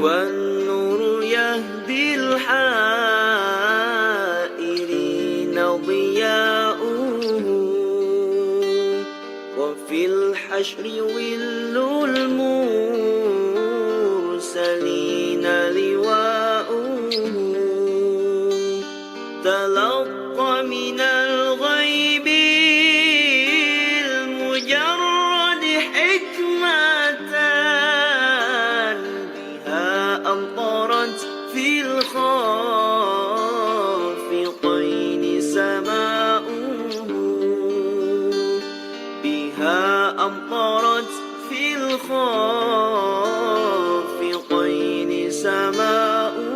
والنور يهدي الحائرين ضياؤه وفي الحشر ظل المرسلين لواؤه تلقى من الغيب المجرد حكمة بها أمطرت في الخافقين سماؤه بها أمطرت في الخافقين سماؤه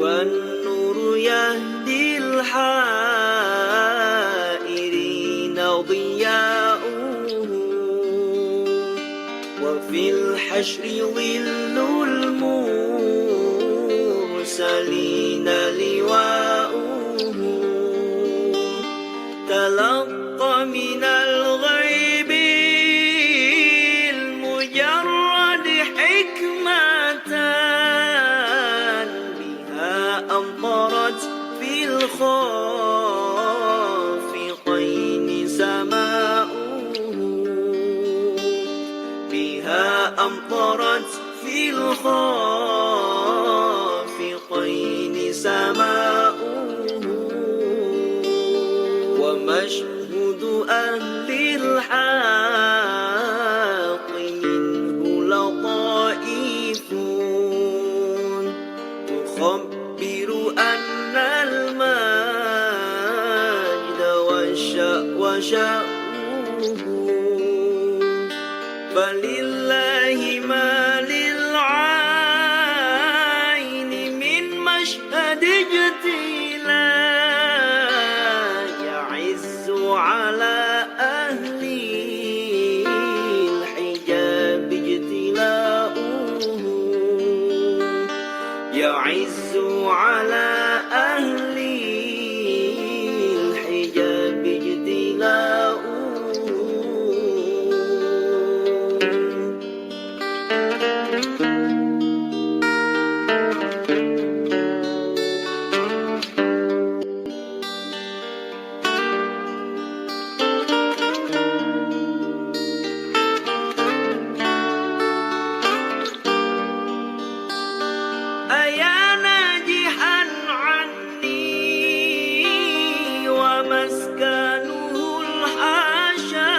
والنور يهدي الحائرين ضياؤه وفي الحشر ظل المرسلين لواؤه تلقى من الغيب المجرد حكمة بها أمطرت في الخافقين سماؤه بها أمطرت في الخافقين سماؤه ومشهد أهل الحق منه لطائف تخبر أن المجد وشأنه فلله ما للعين من مشهد اجتلاء يعز على أهل الحجاب اجتلاؤه يعز على أهل الحجاب اجتلاؤه أيا ناجحا عني ومسكنه الحاشا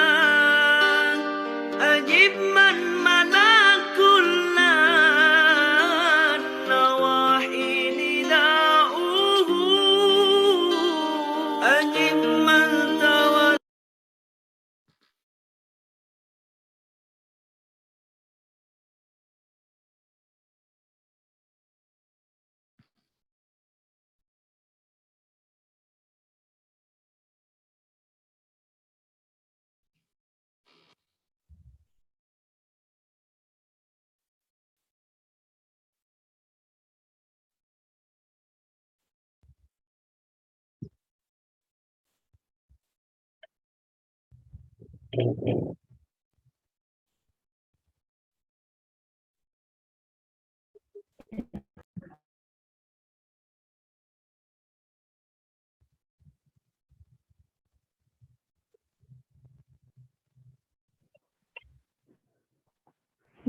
أجب من منع كل النواحي نداؤه أجب من تولى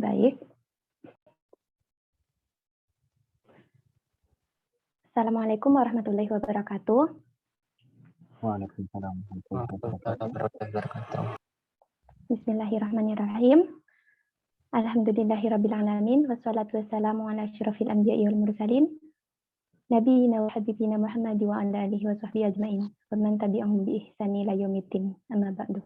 Baik. Assalamualaikum warahmatullahi wabarakatuh. Waalaikumsalam warahmatullahi wabarakatuh. Bismillahirrahmanirrahim. Alhamdulillahirabbil alamin wassalatu wassalamu ala asyrafil anbiya'i wal mursalin nabiyina wa habibina Muhammad wa ala alihi wa sahbihi ajmain. Wa man tabi'ahum bi ihsani ila yaumiddin. Amma ba'du.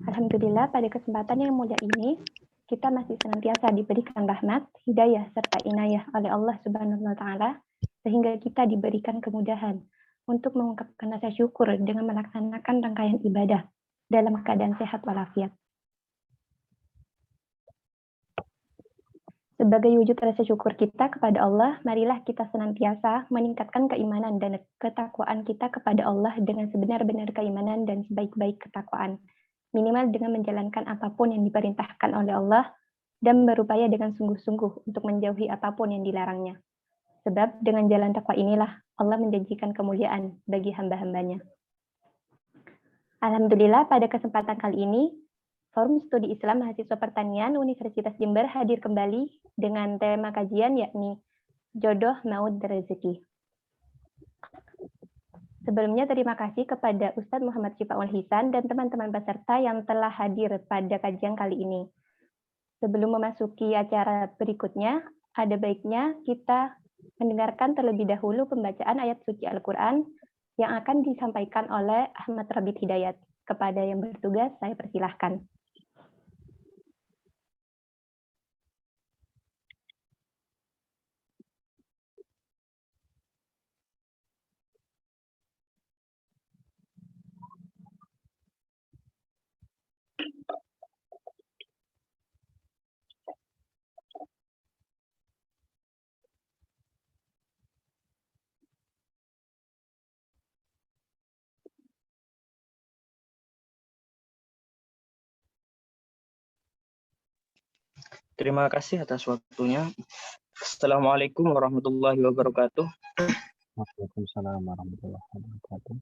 Alhamdulillah, pada kesempatan yang mulia ini kita masih senantiasa diberikan rahmat, hidayah serta inayah oleh Allah Subhanahu wa taala sehingga kita diberikan kemudahan untuk mengungkapkan rasa syukur dengan melaksanakan rangkaian ibadah dalam keadaan sehat walafiat. Sebagai wujud rasa syukur kita kepada Allah, marilah kita senantiasa meningkatkan keimanan dan ketakwaan kita kepada Allah dengan sebenar-benar keimanan dan sebaik-baik ketakwaan. Minimal dengan menjalankan apapun yang diperintahkan oleh Allah dan berupaya dengan sungguh-sungguh untuk menjauhi apapun yang dilarangnya. Sebab dengan jalan takwa inilah Allah menjanjikan kemuliaan bagi hamba-hambanya. Alhamdulillah pada kesempatan kali ini, Forum Studi Islam Mahasiswa Pertanian Universitas Jember hadir kembali dengan tema kajian yakni Jodoh Maut dan Rezeki. Sebelumnya terima kasih kepada Ustadz Muhammad Syifaul Hisan dan teman-teman peserta yang telah hadir pada kajian kali ini. Sebelum memasuki acara berikutnya, ada baiknya kita mendengarkan terlebih dahulu pembacaan ayat suci Al-Quran yang akan disampaikan oleh Ahmad Rabit Hidayat. Kepada yang bertugas, saya persilahkan. Terima kasih atas waktunya. Assalamualaikum warahmatullahi wabarakatuh. Waalaikumsalam warahmatullahi wabarakatuh.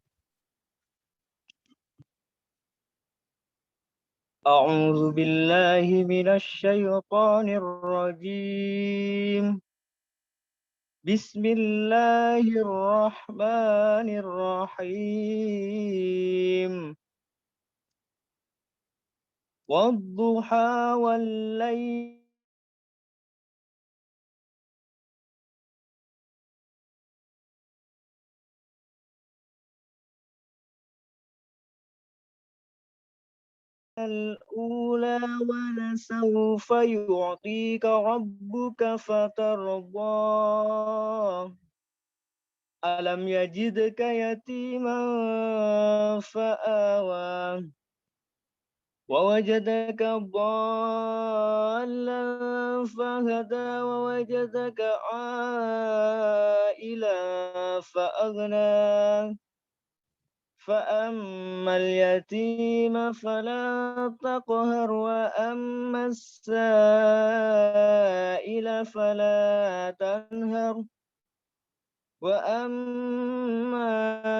A'udzu billahi minasyaitonir rajim. Bismillahirrahmanirrahim. Wadduha wal-lail الأولى ولسوف يعطيك ربك فترضى ألم يجدك يتيما فآوى ووجدك ضالا فهدى ووجدك عائلا فأغنى فأما اليتيم فلا تقهر وأما السائل فلا تنهر وأما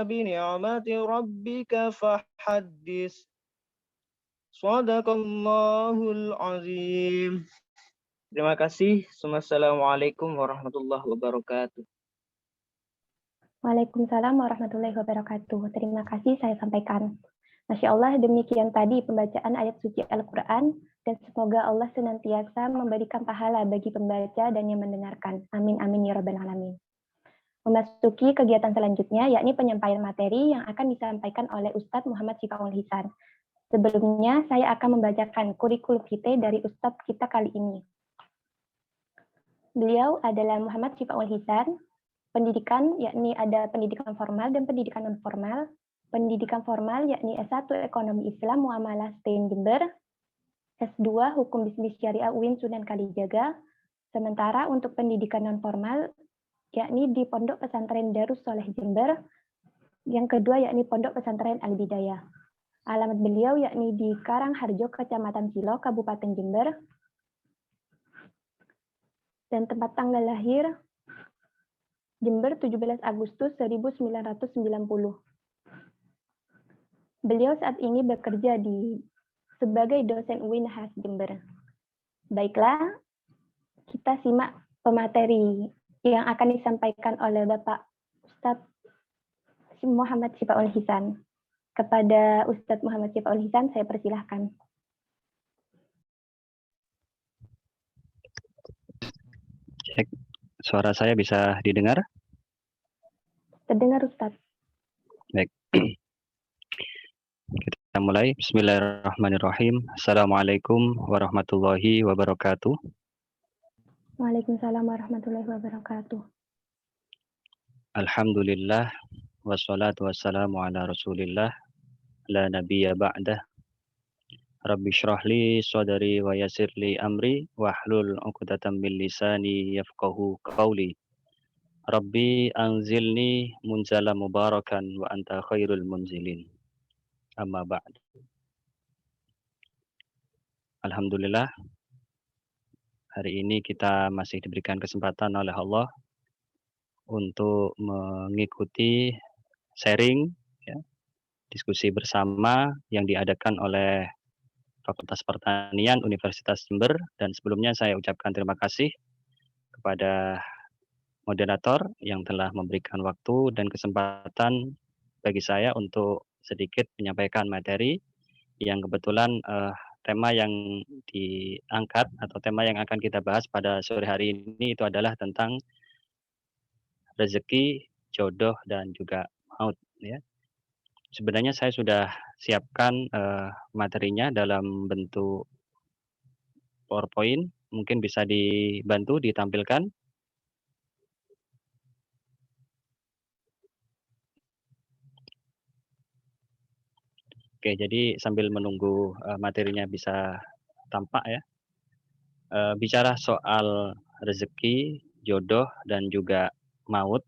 بنعمة ربك فحدث Shadaqallahul azim. Terima kasih. Assalamualaikum warahmatullahi wabarakatuh. Waalaikumsalam warahmatullahi wabarakatuh. Terima kasih saya sampaikan. Masya Allah, demikian tadi pembacaan ayat suci Al-Quran, dan semoga Allah senantiasa memberikan pahala bagi pembaca dan yang mendengarkan. Amin, amin, ya rabbal alamin. Memasuki kegiatan selanjutnya, yakni penyampaian materi yang akan disampaikan oleh Ustadz Muhammad Syifaul Hisan. Sebelumnya, saya akan membacakan kurikulum vitae dari Ustadz kita kali ini. Beliau adalah Muhammad Syifaul Hisan. Pendidikan, yakni ada pendidikan formal dan pendidikan non-formal. Pendidikan formal, yakni S1 Ekonomi Islam Muamalah STAIN Jember. S2 Hukum Bisnis Syariah UIN Sunan Kalijaga. Sementara untuk pendidikan non-formal, yakni di Pondok Pesantren Darus Soleh Jember. Yang kedua, yakni Pondok Pesantren Al-Bidayah. Alamat beliau yakni di Karangharjo, Kecamatan Silo, Kabupaten Jember. Dan tempat tanggal lahir Jember 17 Agustus 1990. Beliau saat ini bekerja sebagai dosen UIN Khas Jember. Baiklah, kita simak pemateri yang akan disampaikan oleh Bapak Ustadz Muhammad Syifaul Hisan. Kepada Ustadz Muhammad Syifaul Hisan, saya persilahkan. Cek, suara saya bisa didengar? Terdengar, Ustadz. Baik. Kita mulai. Bismillahirrahmanirrahim. Assalamualaikum warahmatullahi wabarakatuh. Waalaikumsalam warahmatullahi wabarakatuh. Alhamdulillah. Wassalatu wassalamu ala rasulillah. La nabiyya ba'dah. Rabbi shrah li sadri wa yassir li amri wahlul 'uqdatam min lisani yafqahu qawli. Rabbi anzilni munzala mubarakan wa anta khairul munzilin. Amma ba'd. Alhamdulillah, hari ini kita masih diberikan kesempatan oleh Allah untuk mengikuti sharing, ya, diskusi bersama yang diadakan oleh Fakultas Pertanian Universitas Jember, dan sebelumnya saya ucapkan terima kasih kepada moderator yang telah memberikan waktu dan kesempatan bagi saya untuk sedikit menyampaikan materi yang kebetulan tema yang diangkat atau tema yang akan kita bahas pada sore hari ini itu adalah tentang rezeki, jodoh, dan juga maut, ya. Sebenarnya saya sudah siapkan materinya dalam bentuk PowerPoint, mungkin bisa dibantu ditampilkan. Oke, jadi sambil menunggu materinya bisa tampak, ya. Bicara soal rezeki, jodoh, dan juga maut,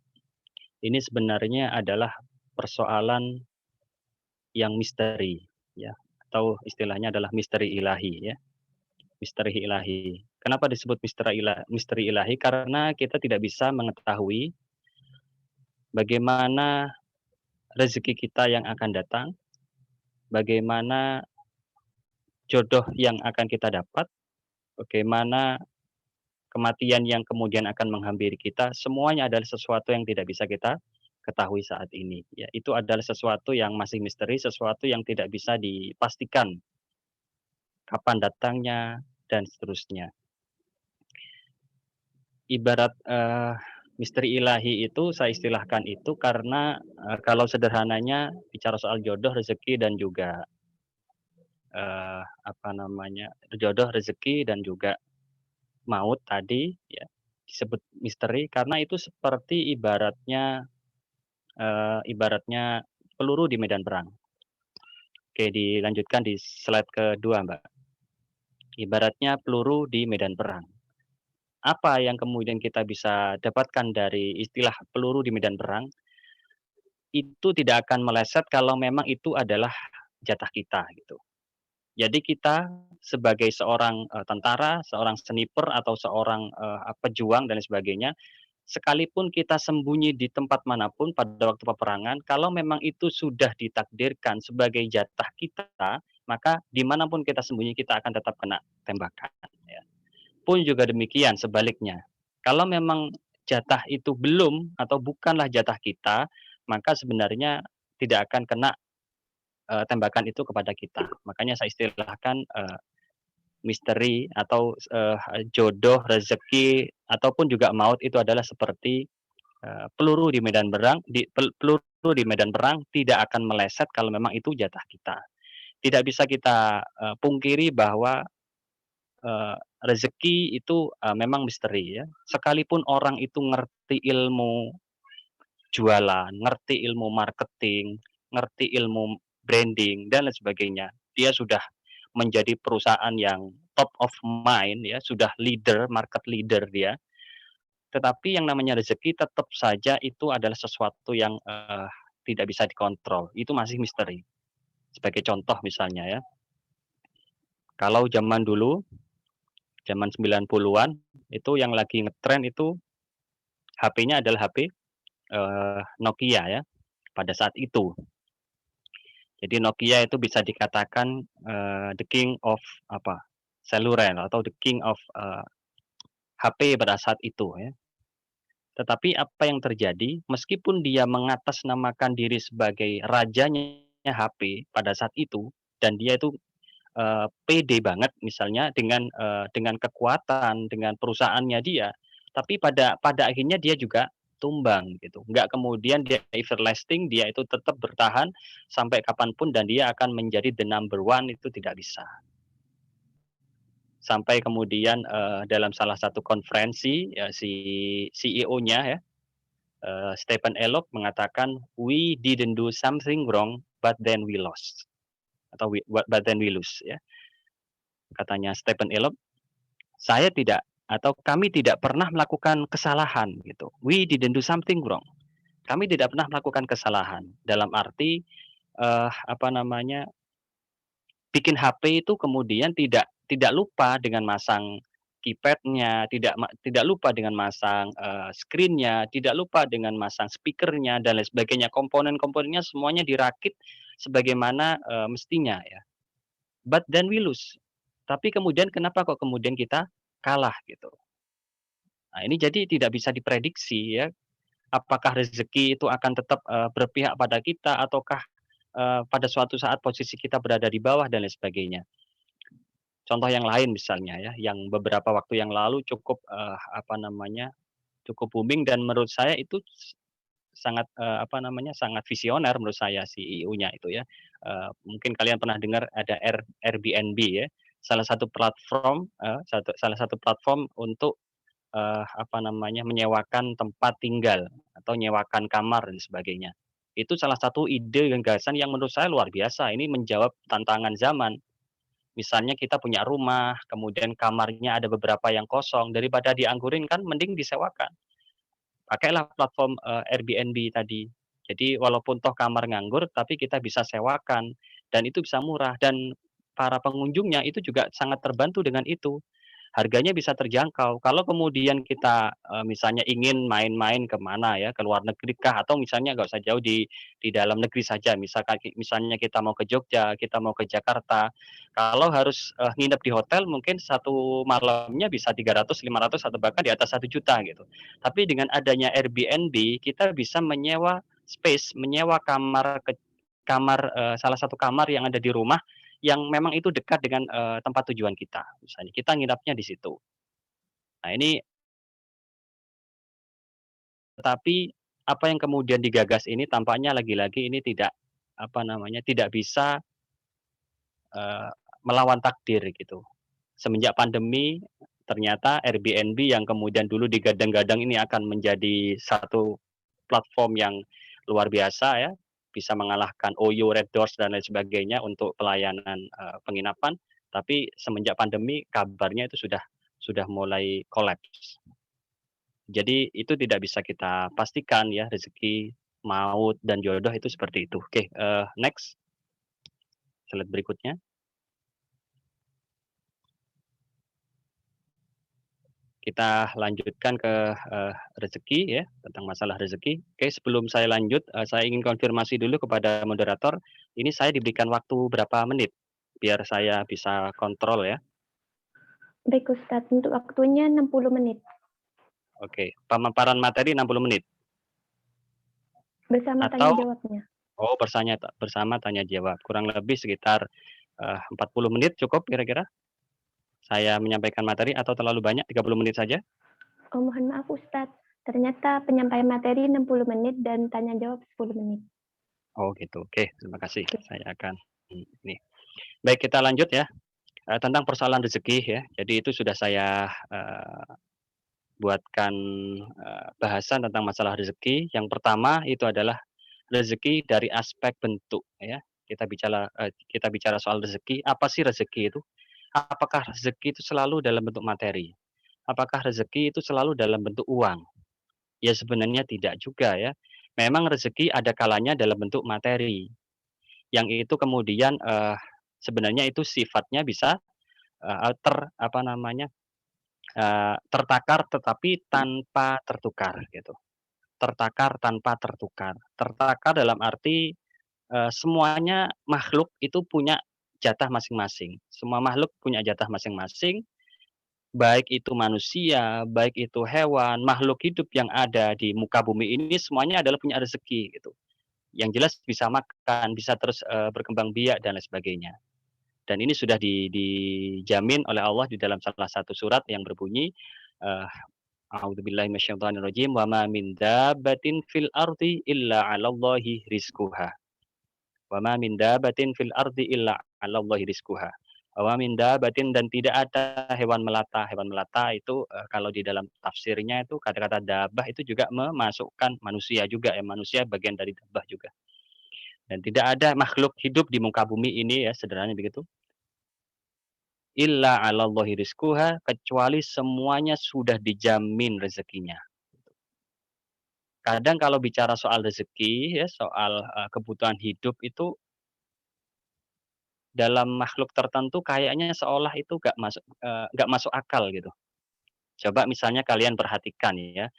ini sebenarnya adalah persoalan yang misteri, ya, atau istilahnya adalah misteri ilahi, ya. Misteri ilahi. Kenapa disebut misteri ilahi? Karena kita tidak bisa mengetahui bagaimana rezeki kita yang akan datang, bagaimana jodoh yang akan kita dapat, bagaimana kematian yang kemudian akan menghampiri kita, semuanya adalah sesuatu yang tidak bisa kita ketahui saat ini. Ya, itu adalah sesuatu yang masih misteri, sesuatu yang tidak bisa dipastikan kapan datangnya dan seterusnya. Ibarat misteri ilahi itu saya istilahkan itu karena kalau sederhananya bicara soal jodoh, rezeki, dan juga jodoh, rezeki, dan juga maut tadi, ya, disebut misteri karena itu seperti ibaratnya peluru di medan perang. Oke, dilanjutkan di slide kedua, Mbak. Ibaratnya peluru di medan perang. Apa yang kemudian kita bisa dapatkan dari istilah peluru di medan perang? Itu tidak akan meleset kalau memang itu adalah jatah kita, gitu. Jadi kita sebagai seorang tentara, seorang sniper, atau seorang pejuang dan sebagainya, sekalipun kita sembunyi di tempat manapun pada waktu peperangan, kalau memang itu sudah ditakdirkan sebagai jatah kita, maka dimanapun kita sembunyi kita akan tetap kena tembakan, ya. Pun juga demikian sebaliknya. Kalau memang jatah itu belum atau bukanlah jatah kita, maka sebenarnya tidak akan kena tembakan itu kepada kita. Makanya saya istilahkan misteri atau jodoh, rezeki, ataupun juga maut itu adalah seperti peluru di medan perang. Peluru di medan perang tidak akan meleset kalau memang itu jatah kita. Tidak bisa kita pungkiri bahwa rezeki itu memang misteri, ya. Sekalipun orang itu ngerti ilmu jualan, ngerti ilmu marketing, ngerti ilmu branding, dan lain sebagainya, dia sudah menjadi perusahaan yang top of mind, ya, sudah leader, market leader dia. Tetapi yang namanya rezeki tetap saja itu adalah sesuatu yang tidak bisa dikontrol. Itu masih misteri. Sebagai contoh misalnya, ya. Kalau zaman dulu, zaman 90-an, itu yang lagi ngetren itu HP-nya adalah HP Nokia, ya, pada saat itu. Jadi Nokia itu bisa dikatakan the king of seluler, atau the king of HP pada saat itu, ya. Tetapi apa yang terjadi, meskipun dia mengatasnamakan diri sebagai rajanya HP pada saat itu, dan dia itu pede banget misalnya dengan kekuatan, dengan perusahaannya dia, tapi pada akhirnya dia juga tumbang, gitu. Nggak kemudian dia everlasting, dia itu tetap bertahan sampai kapanpun dan dia akan menjadi the number one, itu tidak bisa. Sampai kemudian dalam salah satu konferensi, ya, si CEO-nya, ya, Stephen Elop mengatakan, we didn't do something wrong, but then we lost, atau but then we lose, ya. Katanya Stephen Elop, saya tidak atau kami tidak pernah melakukan kesalahan gitu. We didn't do something wrong. Kami tidak pernah melakukan kesalahan. Dalam arti apa namanya, bikin HP itu kemudian tidak lupa dengan masang keypad-nya, tidak lupa dengan masang, screen-nya, tidak lupa dengan masang speaker-nya dan lain sebagainya. Komponen-komponennya semuanya dirakit sebagaimana, mestinya ya. But then we lose. Tapi kemudian kenapa kok kemudian kita kalah gitu. Nah ini jadi tidak bisa diprediksi ya, apakah rezeki itu akan tetap, berpihak pada kita ataukah, pada suatu saat posisi kita berada di bawah dan lain sebagainya. Contoh yang lain misalnya ya, yang beberapa waktu yang lalu cukup, apa namanya, cukup booming dan menurut saya itu sangat, apa namanya, sangat visioner menurut saya CEO-nya itu ya. Mungkin kalian pernah dengar ada Airbnb ya, salah satu platform, salah satu platform untuk, apa namanya, menyewakan tempat tinggal atau nyewakan kamar dan sebagainya. Itu salah satu ide dan gagasan yang menurut saya luar biasa, ini menjawab tantangan zaman. Misalnya kita punya rumah, kemudian kamarnya ada beberapa yang kosong, daripada dianggurin kan mending disewakan. Pakailah platform, Airbnb tadi. Jadi walaupun toh kamar nganggur, tapi kita bisa sewakan dan itu bisa murah dan para pengunjungnya itu juga sangat terbantu dengan itu. Harganya bisa terjangkau. Kalau kemudian kita, misalnya ingin main-main ke mana ya, ke luar negeri kah atau misalnya nggak usah jauh di dalam negeri saja, misalnya kita mau ke Jogja, kita mau ke Jakarta, kalau harus, nginep di hotel mungkin satu malamnya bisa 300, 500 atau bahkan di atas 1 juta gitu. Tapi dengan adanya Airbnb, kita bisa menyewa space, menyewa salah satu kamar yang ada di rumah yang memang itu dekat dengan, tempat tujuan kita, misalnya kita nginapnya di situ. Nah ini tetapi apa yang kemudian digagas ini tampaknya lagi-lagi ini tidak, apa namanya, tidak bisa, eee, melawan takdir gitu. Semenjak pandemi ternyata Airbnb yang kemudian dulu digadang-gadang ini akan menjadi satu platform yang luar biasa ya, bisa mengalahkan OYO, Red Doors dan lain sebagainya untuk pelayanan, penginapan, tapi semenjak pandemi kabarnya itu sudah mulai kolaps. Jadi itu tidak bisa kita pastikan ya rezeki, maut, dan jodoh itu seperti itu. Oke, next, slide berikutnya. Kita lanjutkan ke, rezeki ya, tentang masalah rezeki. Oke, sebelum saya lanjut, saya ingin konfirmasi dulu kepada moderator, ini saya diberikan waktu berapa menit? Biar saya bisa kontrol ya. Baik Ustadz, untuk waktunya 60 menit. Oke, pemaparan materi 60 menit? Bersama Atau tanya jawabnya. Oh, bersama tanya jawab, kurang lebih sekitar, 40 menit cukup kira-kira? Saya menyampaikan materi atau terlalu banyak 30 menit saja? Oh, mohon maaf Ustadz, ternyata penyampaian materi 60 menit dan tanya jawab 10 menit. Oh gitu, oke, terima kasih. Oke. Saya akan ini. Baik, kita lanjut ya, tentang persoalan rezeki ya. Jadi itu sudah saya, buatkan, bahasan tentang masalah rezeki. Yang pertama itu adalah rezeki dari aspek bentuk ya. Kita bicara soal rezeki, apa sih rezeki itu? Apakah rezeki itu selalu dalam bentuk materi? Apakah rezeki itu selalu dalam bentuk uang? Ya sebenarnya tidak juga ya. Memang rezeki ada kalanya dalam bentuk materi, yang itu kemudian, sebenarnya itu sifatnya bisa, apa namanya, tertakar tetapi tanpa tertukar gitu. Tertakar tanpa tertukar. Tertakar dalam arti, semuanya makhluk itu punya jatah masing-masing. Semua makhluk punya jatah masing-masing, baik itu manusia, baik itu hewan, makhluk hidup yang ada di muka bumi ini semuanya adalah punya rezeki gitu. Yang jelas bisa makan, bisa terus, berkembang biak dan lain sebagainya. Dan ini sudah dijamin oleh Allah di dalam salah satu surat yang berbunyi, eee, a'udzubillahi minasyaitonirrajim, "Wa ma min dabbatin fil ardi illa 'alallahi rizquha. Wa ma min dabbatin fil ardi illa 'alallahi rizquha." Wa min dabbatin dan tidak ada hewan melata. Hewan melata itu, kalau di dalam tafsirnya itu kata-kata dabbah itu juga memasukkan manusia juga ya, manusia bagian dari dabbah juga. Dan tidak ada makhluk hidup di muka bumi ini ya, sederhananya begitu, illa 'alallahi rizquha, kecuali semuanya sudah dijamin rezekinya. Kadang kalau bicara soal rezeki ya, soal, kebutuhan hidup itu dalam makhluk tertentu kayaknya seolah itu nggak masuk akal gitu. Coba misalnya kalian perhatikan ya,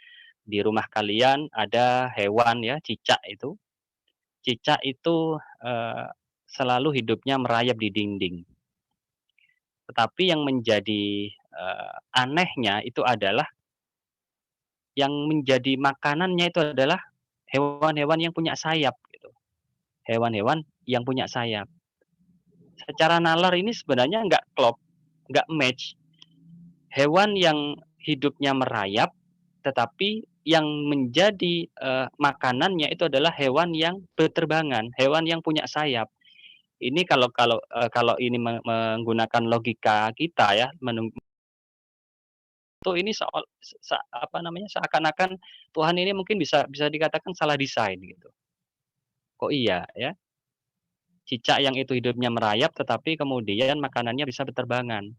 di rumah kalian ada hewan ya, cicak itu. Cicak itu, selalu hidupnya merayap di dinding. Tetapi yang menjadi, anehnya itu adalah yang menjadi makanannya itu adalah hewan-hewan yang punya sayap gitu, hewan-hewan yang punya sayap. Secara nalar ini sebenarnya nggak klop, nggak match. Hewan yang hidupnya merayap, tetapi yang menjadi, makanannya itu adalah hewan yang berterbangan, hewan yang punya sayap. Ini kalau ini menggunakan logika kita ya, itu ini soal apa namanya, seakan-akan Tuhan ini mungkin bisa bisa dikatakan salah desain gitu. Kok iya ya, cicak yang itu hidupnya merayap, tetapi kemudian makanannya bisa berterbangan.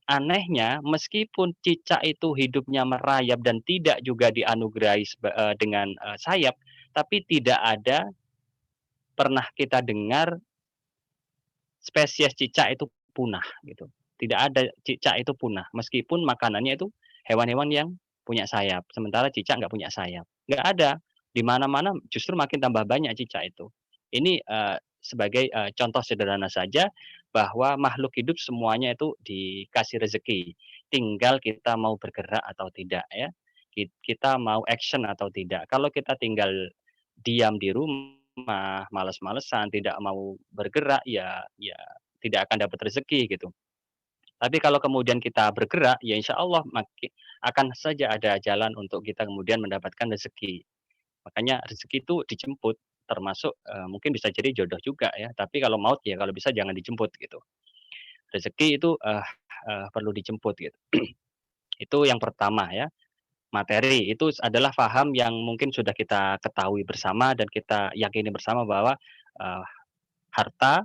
Anehnya, meskipun cicak itu hidupnya merayap dan tidak juga dianugerahi dengan, sayap, tapi tidak ada pernah kita dengar spesies cicak itu punah gitu. Tidak ada cicak itu punah, meskipun makanannya itu hewan-hewan yang punya sayap, sementara cicak nggak punya sayap. Nggak ada, di mana-mana justru makin tambah banyak cicak itu. Ini, sebagai, contoh sederhana saja bahwa makhluk hidup semuanya itu dikasih rezeki, tinggal kita mau bergerak atau tidak ya, kita mau action atau tidak. Kalau kita tinggal diam di rumah, males-malesan, tidak mau bergerak, ya tidak akan dapat rezeki gitu. Tapi kalau kemudian kita bergerak, ya insya Allah akan saja ada jalan untuk kita kemudian mendapatkan rezeki. Makanya rezeki itu dijemput, termasuk, mungkin bisa jadi jodoh juga ya, tapi kalau maut ya kalau bisa jangan dijemput gitu. Rezeki itu, perlu dijemput gitu. Itu yang pertama ya, materi itu adalah paham yang mungkin sudah kita ketahui bersama dan kita yakini bersama bahwa, eee, harta,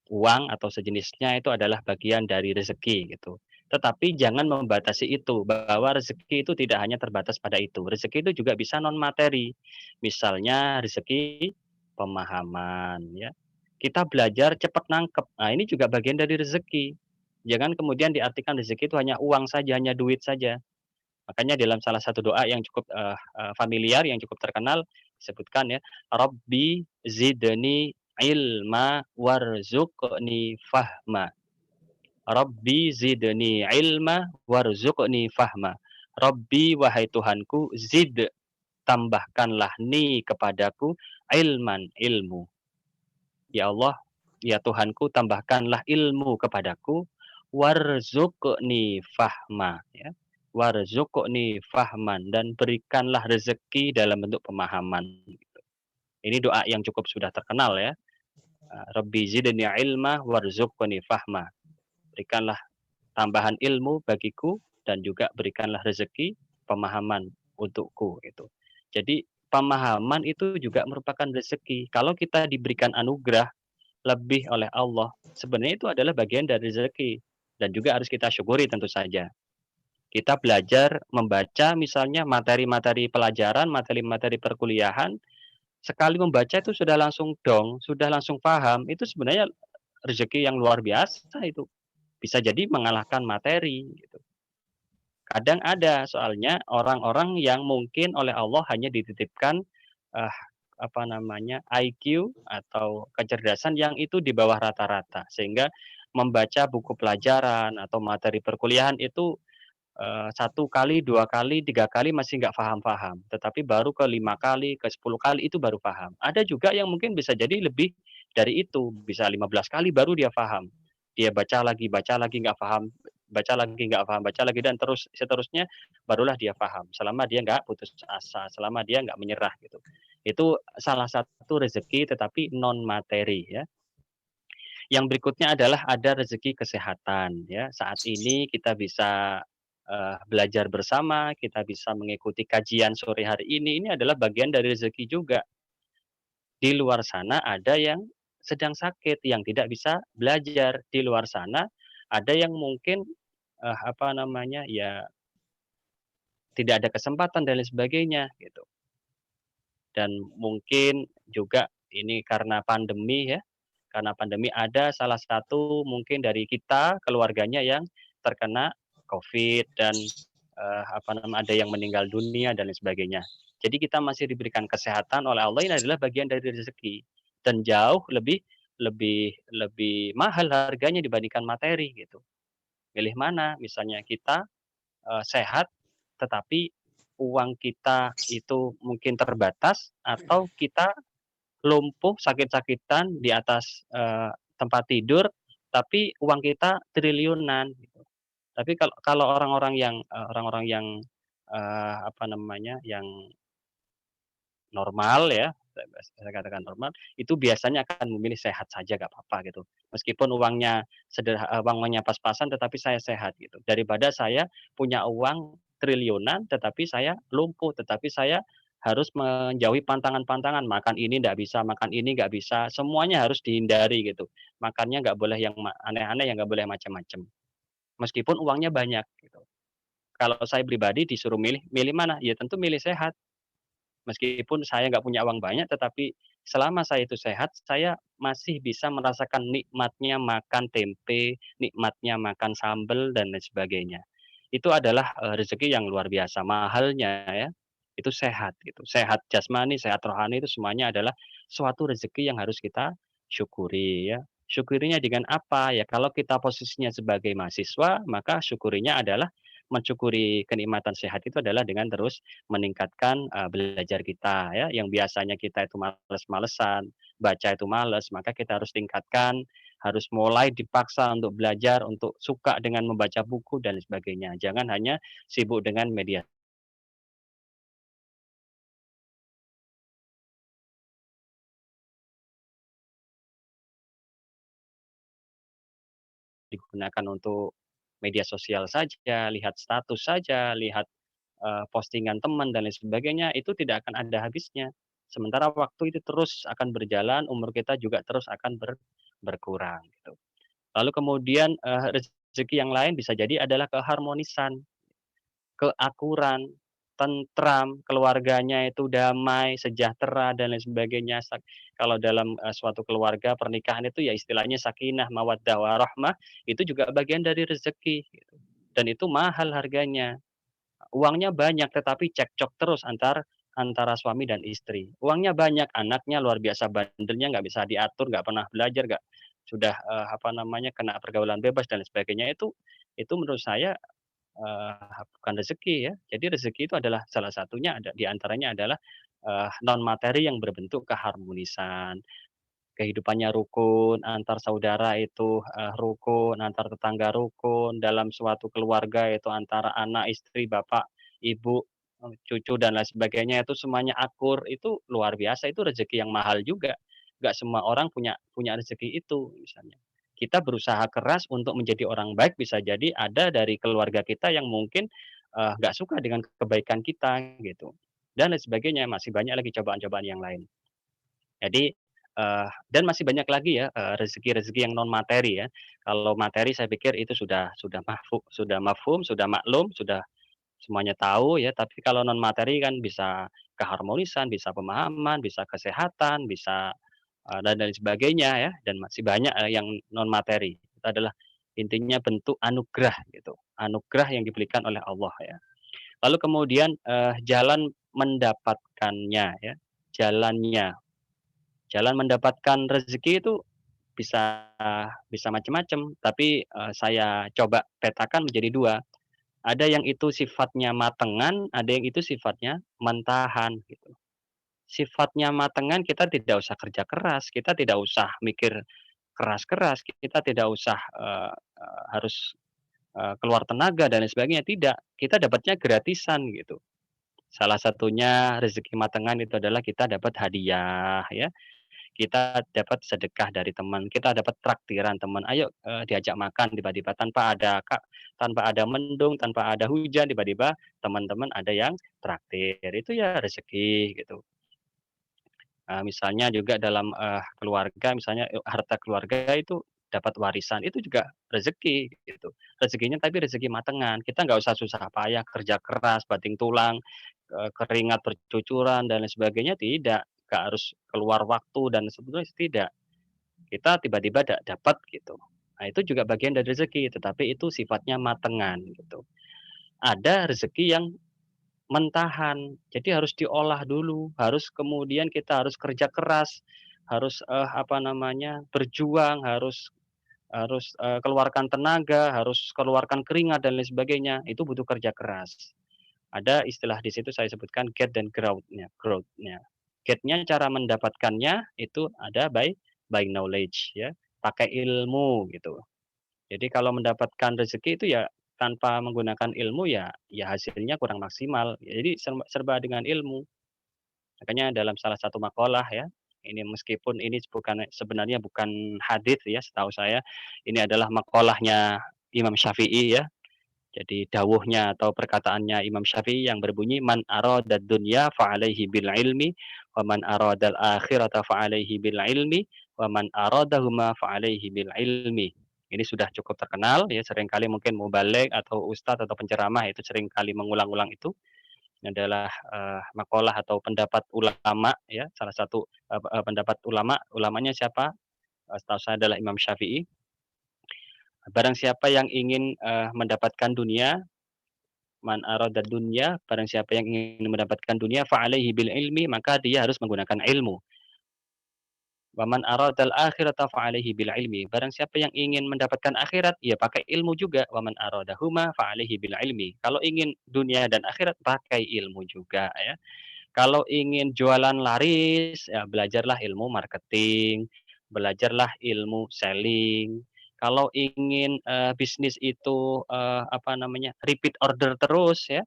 uang atau sejenisnya itu adalah bagian dari rezeki gitu. Tetapi jangan membatasi itu, bahwa rezeki itu tidak hanya terbatas pada itu. Rezeki itu juga bisa non materi. Misalnya rezeki pemahaman ya. Kita belajar cepat nangkep. Nah, ini juga bagian dari rezeki. Jangan kemudian diartikan rezeki itu hanya uang saja, hanya duit saja. Makanya dalam salah satu doa yang cukup, familiar, yang cukup terkenal disebutkan ya, "Rabbi zidni ilma warzuqni fahma." Rabbi zidni ilma warzuqni fahma. Rabbi wahai Tuhanku, tambahkanlah ni kepadaku ilman ilmu. Ya Allah, ya Tuhanku tambahkanlah ilmu kepadaku, warzuqni fahma ya. Warzuqni fahman, dan berikanlah rezeki dalam bentuk pemahaman gitu. Ini doa yang cukup sudah terkenal ya. Rabbi zidni ilma warzuqni fahma. Berikanlah tambahan ilmu bagiku dan juga berikanlah rezeki pemahaman untukku itu. Jadi pemahaman itu juga merupakan rezeki. Kalau kita diberikan anugerah lebih oleh Allah, sebenarnya itu adalah bagian dari rezeki dan juga harus kita syukuri tentu saja. Kita belajar membaca misalnya materi-materi pelajaran, materi-materi perkuliahan, sekali membaca itu sudah langsung dong, sudah langsung paham, itu sebenarnya rezeki yang luar biasa itu. Bisa jadi mengalahkan materi gitu. Kadang ada soalnya orang-orang yang mungkin oleh Allah hanya dititipkan, eh, apa namanya, IQ atau kecerdasan yang itu di bawah rata-rata, sehingga membaca buku pelajaran atau materi perkuliahan itu 1 kali, 2 kali, 3 kali masih nggak paham-paham, tetapi baru ke 5 kali, ke 10 kali itu baru paham. Ada juga yang mungkin bisa jadi lebih dari itu, bisa 15 kali baru dia paham. Dia baca lagi nggak paham, baca lagi nggak paham, baca lagi dan terus seterusnya, barulah dia paham. Selama dia nggak putus asa, selama dia nggak menyerah gitu. Itu salah satu rezeki tetapi non materi ya. Yang berikutnya adalah ada rezeki kesehatan ya. Saat ini kita bisa, belajar bersama, kita bisa mengikuti kajian sore hari ini adalah bagian dari rezeki juga. Di luar sana ada yang sedang sakit, yang tidak bisa belajar. Di luar sana Ada yang mungkin, apa namanya, ya tidak ada kesempatan dan lain sebagainya gitu. Dan mungkin juga ini karena pandemi ya, karena pandemi ada salah satu mungkin dari kita keluarganya yang terkena Covid dan, apa namanya, ada yang meninggal dunia dan lain sebagainya. Jadi kita masih diberikan kesehatan oleh Allah, ini adalah bagian dari rezeki dan jauh lebih lebih lebih mahal harganya dibandingkan materi gitu. Milih mana? Misalnya kita, sehat tetapi uang kita itu mungkin terbatas atau kita lumpuh, sakit-sakitan di atas, tempat tidur, tapi uang kita triliunan gitu. Tapi kalau kalau orang-orang yang, apa namanya, yang normal ya, saya katakan normal, itu biasanya akan memilih sehat saja nggak apa-apa gitu. Meskipun uangnya pas-pasan tetapi saya sehat gitu. Daripada saya punya uang triliunan tetapi saya lumpuh, tetapi saya harus menjauhi pantangan-pantangan, makan ini nggak bisa, makan ini nggak bisa, semuanya harus dihindari gitu. Makannya nggak boleh yang aneh-aneh, yang nggak boleh macam-macam. Meskipun uangnya banyak gitu. Kalau saya pribadi disuruh milih, milih mana? Ya tentu milih sehat. Meskipun saya nggak punya uang banyak, tetapi selama saya itu sehat, saya masih bisa merasakan nikmatnya makan tempe, nikmatnya makan sambel dan lain sebagainya. Itu adalah, rezeki yang luar biasa mahalnya ya, itu sehat gitu. Sehat jasmani, sehat rohani itu semuanya adalah suatu rezeki yang harus kita syukuri ya. Syukurinya dengan apa? Ya kalau kita posisinya sebagai mahasiswa, maka syukurinya adalah mensyukuri kenikmatan sehat itu adalah dengan terus meningkatkan, belajar kita ya, yang biasanya kita itu males-malesan, baca itu males, maka kita harus tingkatkan, harus mulai dipaksa untuk belajar, untuk suka dengan membaca buku dan sebagainya. Jangan hanya sibuk dengan media digunakan untuk media sosial saja, lihat status saja, lihat, postingan teman dan lain sebagainya, itu tidak akan ada habisnya. Sementara waktu itu terus akan berjalan, umur kita juga terus akan berkurang gitu. Lalu kemudian, rezeki yang lain bisa jadi adalah keharmonisan, keakuran, tentram, keluarganya itu damai, sejahtera, dan lain sebagainya. Kalau dalam, suatu keluarga pernikahan itu ya istilahnya sakinah, mawaddah, warahmah, itu juga bagian dari rezeki gitu, dan itu mahal harganya. Uangnya banyak tetapi cekcok terus antara suami dan istri. Uangnya banyak, anaknya luar biasa bandelnya, nggak bisa diatur, nggak pernah belajar, nggak sudah, apa namanya, kena pergaulan bebas dan sebagainya, itu menurut saya, bukan rezeki ya. Jadi rezeki itu adalah salah satunya di antaranya adalah, non materi yang berbentuk keharmonisan, kehidupannya rukun, antar saudara itu, rukun, antar tetangga rukun, dalam suatu keluarga itu antara anak, istri, bapak, ibu, cucu dan lain sebagainya itu semuanya akur, itu luar biasa, itu rezeki yang mahal juga. Nggak semua orang punya punya rezeki itu misalnya. Kita berusaha keras untuk menjadi orang baik, bisa jadi ada dari keluarga kita yang mungkin, nggak suka dengan kebaikan kita gitu, dan lain sebagainya, masih banyak lagi cobaan-cobaan yang lain. Jadi, dan masih banyak lagi ya, rezeki-rezeki yang non materi ya. Kalau materi saya pikir itu sudah mafhum, sudah maklum, sudah semuanya tahu ya, tapi kalau non materi kan bisa keharmonisan, bisa pemahaman, bisa kesehatan, bisa, dan lain sebagainya ya, dan masih banyak, yang non materi. Itu adalah intinya bentuk anugerah gitu, anugerah yang diberikan oleh Allah ya. Lalu kemudian, jalan mendapatkannya ya, jalannya jalan mendapatkan rezeki itu bisa bisa macam-macam, tapi, saya coba petakan menjadi 2. Ada yang itu sifatnya matengan, ada yang itu sifatnya mentahan, gitu. Sifatnya matengan kita tidak usah kerja keras, kita tidak usah mikir keras-keras, kita tidak usah, harus, keluar tenaga dan lain sebagainya, tidak. Kita dapatnya gratisan, gitu. Salah satunya rezeki matengan itu adalah kita dapat hadiah, ya. Kita dapat sedekah dari teman, kita dapat traktiran teman, "Ayo, diajak makan," tiba-tiba tanpa ada mendung, tanpa ada hujan, tiba-tiba teman-teman ada yang traktir, itu ya rezeki gitu. Misalnya juga dalam, keluarga misalnya, harta keluarga itu dapat warisan itu juga rezeki gitu. Rezekinya tapi rezeki matengan. Kita nggak usah susah payah kerja keras, banting tulang, keringat bercucuran dan lain sebagainya tidak. Nggak harus keluar waktu dan sebetulnya tidak. Kita tiba-tiba dapat gitu. Nah, itu juga bagian dari rezeki, tetapi itu sifatnya matengan gitu. Ada rezeki yang mentahan, jadi harus diolah dulu, harus kemudian kita harus kerja keras, harus, apa namanya, berjuang, harus harus, keluarkan tenaga, harus keluarkan keringat dan lain sebagainya, itu butuh kerja keras. Ada istilah di situ saya sebutkan get dan growth-nya. Get-nya cara mendapatkannya itu ada by knowledge ya, pakai ilmu gitu. Jadi kalau mendapatkan rezeki itu ya tanpa menggunakan ilmu ya hasilnya kurang maksimal. Jadi serba dengan ilmu. Makanya dalam salah satu makalah ya, ini meskipun ini sebenarnya bukan hadis ya setahu saya, ini adalah makalahnya Imam Syafi'i ya. Jadi dawuhnya atau perkataannya Imam Syafi'i yang berbunyi man aradad dunya fa alaihi bil ilmi wa man aradal akhirata fa alaihi bil ilmi wa man aradahuma fa alaihi bil ilmi. Ini sudah cukup terkenal ya, seringkali mungkin mubaligh atau ustadz atau penceramah itu seringkali mengulang-ulang itu. Ini adalah, makalah atau pendapat ulama ya, salah satu, pendapat ulamanya siapa? Setahu saya adalah Imam Syafi'i. Barang siapa yang ingin, mendapatkan dunia, man arada dunya, barang siapa yang ingin mendapatkan dunia fa alaihi bil ilmi, maka dia harus menggunakan ilmu. Wa man aradal akhirata fa alaihi bil ilmi. Barang siapa yang ingin mendapatkan akhirat, ya pakai ilmu juga. Wa man aradahuma fa alaihi bil ilmi. Kalau ingin dunia dan akhirat pakai ilmu juga ya. Kalau ingin jualan laris, ya belajarlah ilmu marketing, belajarlah ilmu selling. Kalau ingin, bisnis itu, apa namanya, repeat order terus ya,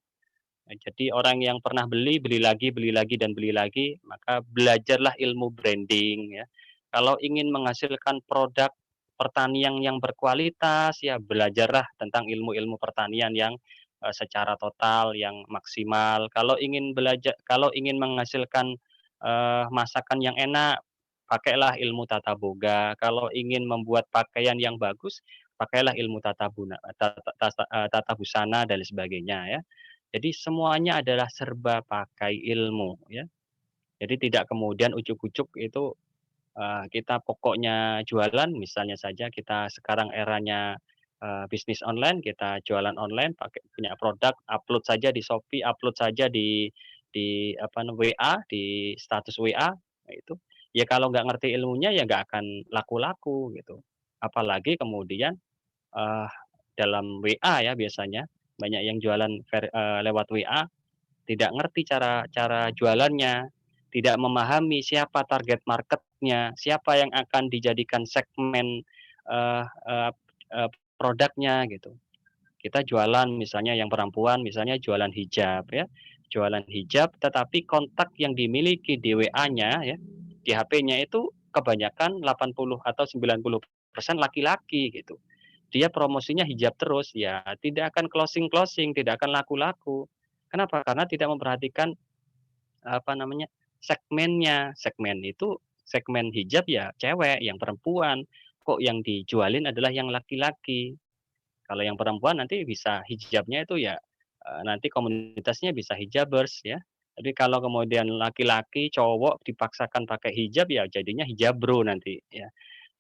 jadi orang yang pernah beli lagi dan beli lagi, maka belajarlah ilmu branding ya. Kalau ingin menghasilkan produk pertanian yang berkualitas, ya belajarlah tentang ilmu-ilmu pertanian yang, secara total, yang maksimal. Kalau ingin menghasilkan, masakan yang enak, pakailah ilmu tata boga. Kalau ingin membuat pakaian yang bagus, pakailah ilmu tata busana dan sebagainya ya. Jadi semuanya adalah serba pakai ilmu ya. Jadi tidak kemudian ujuk-ujuk itu, kita pokoknya jualan, misalnya saja kita sekarang eranya, bisnis online, kita jualan online pakai punya produk, upload saja di Shopee, upload saja di apa WA, di status WA, nah itu. Ya kalau nggak ngerti ilmunya ya nggak akan laku-laku gitu. Apalagi kemudian dalam WA ya biasanya, banyak yang jualan lewat WA, tidak ngerti cara cara jualannya, tidak memahami siapa target marketnya, siapa yang akan dijadikan segmen, eee eee eee, produknya gitu. Kita jualan misalnya yang perempuan misalnya jualan hijab ya, jualan hijab tetapi kontak yang dimiliki di WA-nya ya, di HP-nya itu kebanyakan 80 atau 90% laki-laki gitu. Dia promosinya hijab terus, ya tidak akan closing-closing, tidak akan laku-laku. Kenapa? Karena tidak memperhatikan, apa namanya, segmennya. Segmen itu segmen hijab ya cewek, yang perempuan, kok yang dijualin adalah yang laki-laki. Kalau yang perempuan nanti bisa hijabnya itu ya, nanti komunitasnya bisa hijabers ya. Tapi kalau kemudian laki-laki, cowok dipaksakan pakai hijab ya jadinya hijabro nanti ya.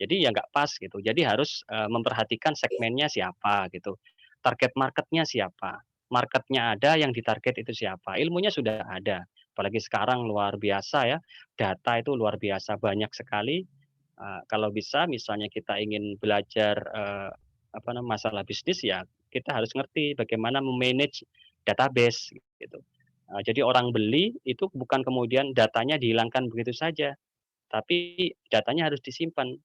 Jadi ya nggak pas gitu. Jadi harus, memperhatikan segmennya siapa gitu, target marketnya siapa, marketnya ada yang ditarget itu siapa, ilmunya sudah ada. Apalagi sekarang luar biasa ya, data itu luar biasa banyak sekali, kalau bisa misalnya kita ingin belajar, apa masalah bisnis ya kita harus ngerti bagaimana me-manage database gitu. Jadi orang beli itu bukan kemudian datanya dihilangkan begitu saja, tapi datanya harus disimpan.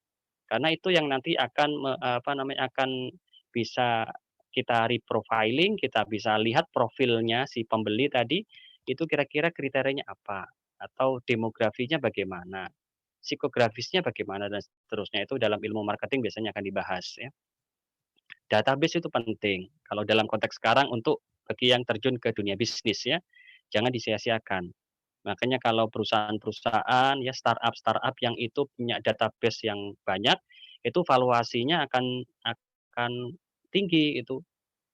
Karena itu yang nanti akan apa namanya, akan bisa kita reprofiling, kita bisa lihat profilnya si pembeli tadi, itu kira-kira kriterianya apa, atau demografinya bagaimana, psikografisnya bagaimana, dan seterusnya. Itu dalam ilmu marketing biasanya akan dibahas ya. Database itu penting, kalau dalam konteks sekarang untuk bagi yang terjun ke dunia bisnis ya, jangan disia-siakan. Makanya kalau perusahaan-perusahaan ya startup-startup yang itu punya database yang banyak, itu valuasinya akan tinggi itu.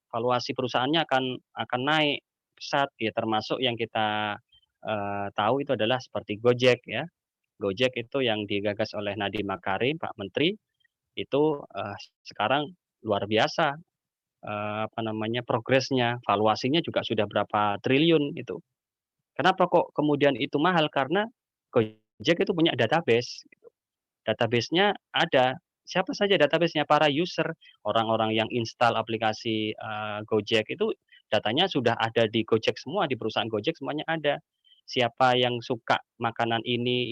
Valuasi perusahaannya akan naik pesat ya, termasuk yang kita, tahu itu adalah seperti Gojek ya. Gojek itu yang digagas oleh Nadiem Makarim, Pak Menteri, itu, sekarang luar biasa, apa namanya, progresnya, valuasinya juga sudah berapa triliun itu. Kenapa kok kemudian itu mahal? Karena Gojek itu punya database gitu. Database-nya ada. Siapa saja database-nya? Para user, orang-orang yang install aplikasi, Gojek itu datanya sudah ada di Gojek semua, di perusahaan Gojek semuanya ada. Siapa yang suka makanan ini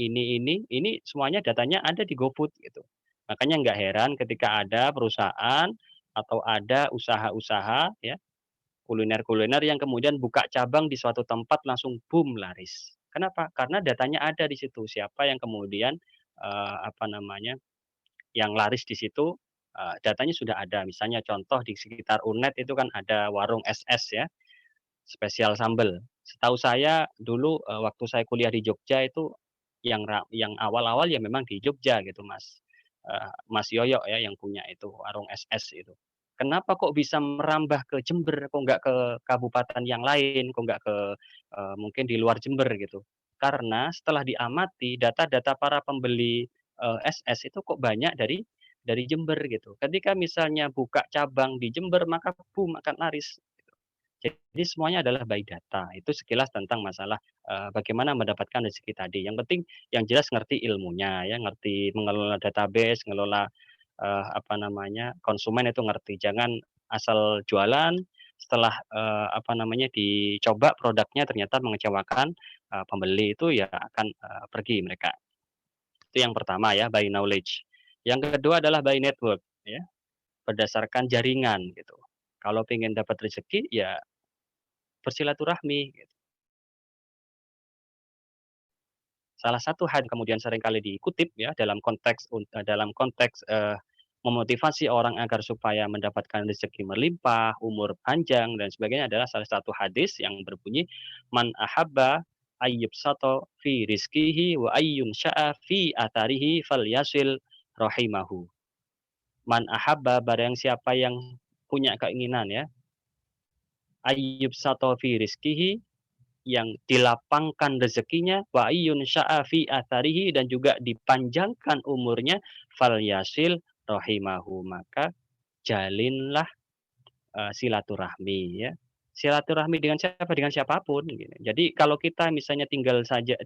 semuanya datanya ada di GoFood gitu. Makanya nggak heran ketika ada perusahaan atau ada usaha-usaha ya, kuliner-kuliner yang kemudian buka cabang di suatu tempat langsung boom laris. Kenapa? Karena datanya ada di situ, siapa yang kemudian, apa namanya, yang laris di situ, datanya sudah ada. Misalnya contoh di sekitar UNED itu kan ada warung SS ya, spesial sambel. Setahu saya dulu, waktu saya kuliah di Jogja itu yang awal-awal ya memang di Jogja gitu Mas, Mas Yoyo ya yang punya itu warung SS itu. Kenapa kok bisa merambah ke Jember, kok nggak ke kabupaten yang lain, kok nggak ke, mungkin di luar Jember gitu. Karena setelah diamati data-data para pembeli, SS itu kok banyak dari Jember gitu. Ketika misalnya buka cabang di Jember maka boom akan laris. Jadi semuanya adalah by data. Itu sekilas tentang masalah, bagaimana mendapatkan rezeki tadi. Yang penting yang jelas ngerti ilmunya ya, ngerti mengelola database, ngelola, apa namanya, konsumen itu ngerti. Jangan asal jualan, setelah, apa namanya, dicoba produknya ternyata mengecewakan, pembeli itu ya akan, pergi mereka. Itu yang pertama ya, by knowledge. Yang kedua adalah by network ya, berdasarkan jaringan gitu. Kalau pengen dapat rezeki ya bersilaturahmi gitu. Salah satu hal yang kemudian seringkali dikutip ya dalam konteks, memotivasi orang agar supaya mendapatkan rezeki berlimpah, umur panjang dan sebagainya adalah salah satu hadis yang berbunyi, "Man ahabba ayyubsata fi rizqihi wa ayyunsha'a fi atharihi falyasil rahimahu." Man ahabba barang siapa yang punya keinginan ya, ayyubsata fi rizqihi yang dilapangkan rezekinya, wa iyyun sya'a fi atharihi dan juga dipanjangkan umurnya, falyasil rahimahu, maka jalinlah, silaturahmi ya. Silaturahmi dengan siapa? Dengan siapapun gitu. Jadi kalau kita misalnya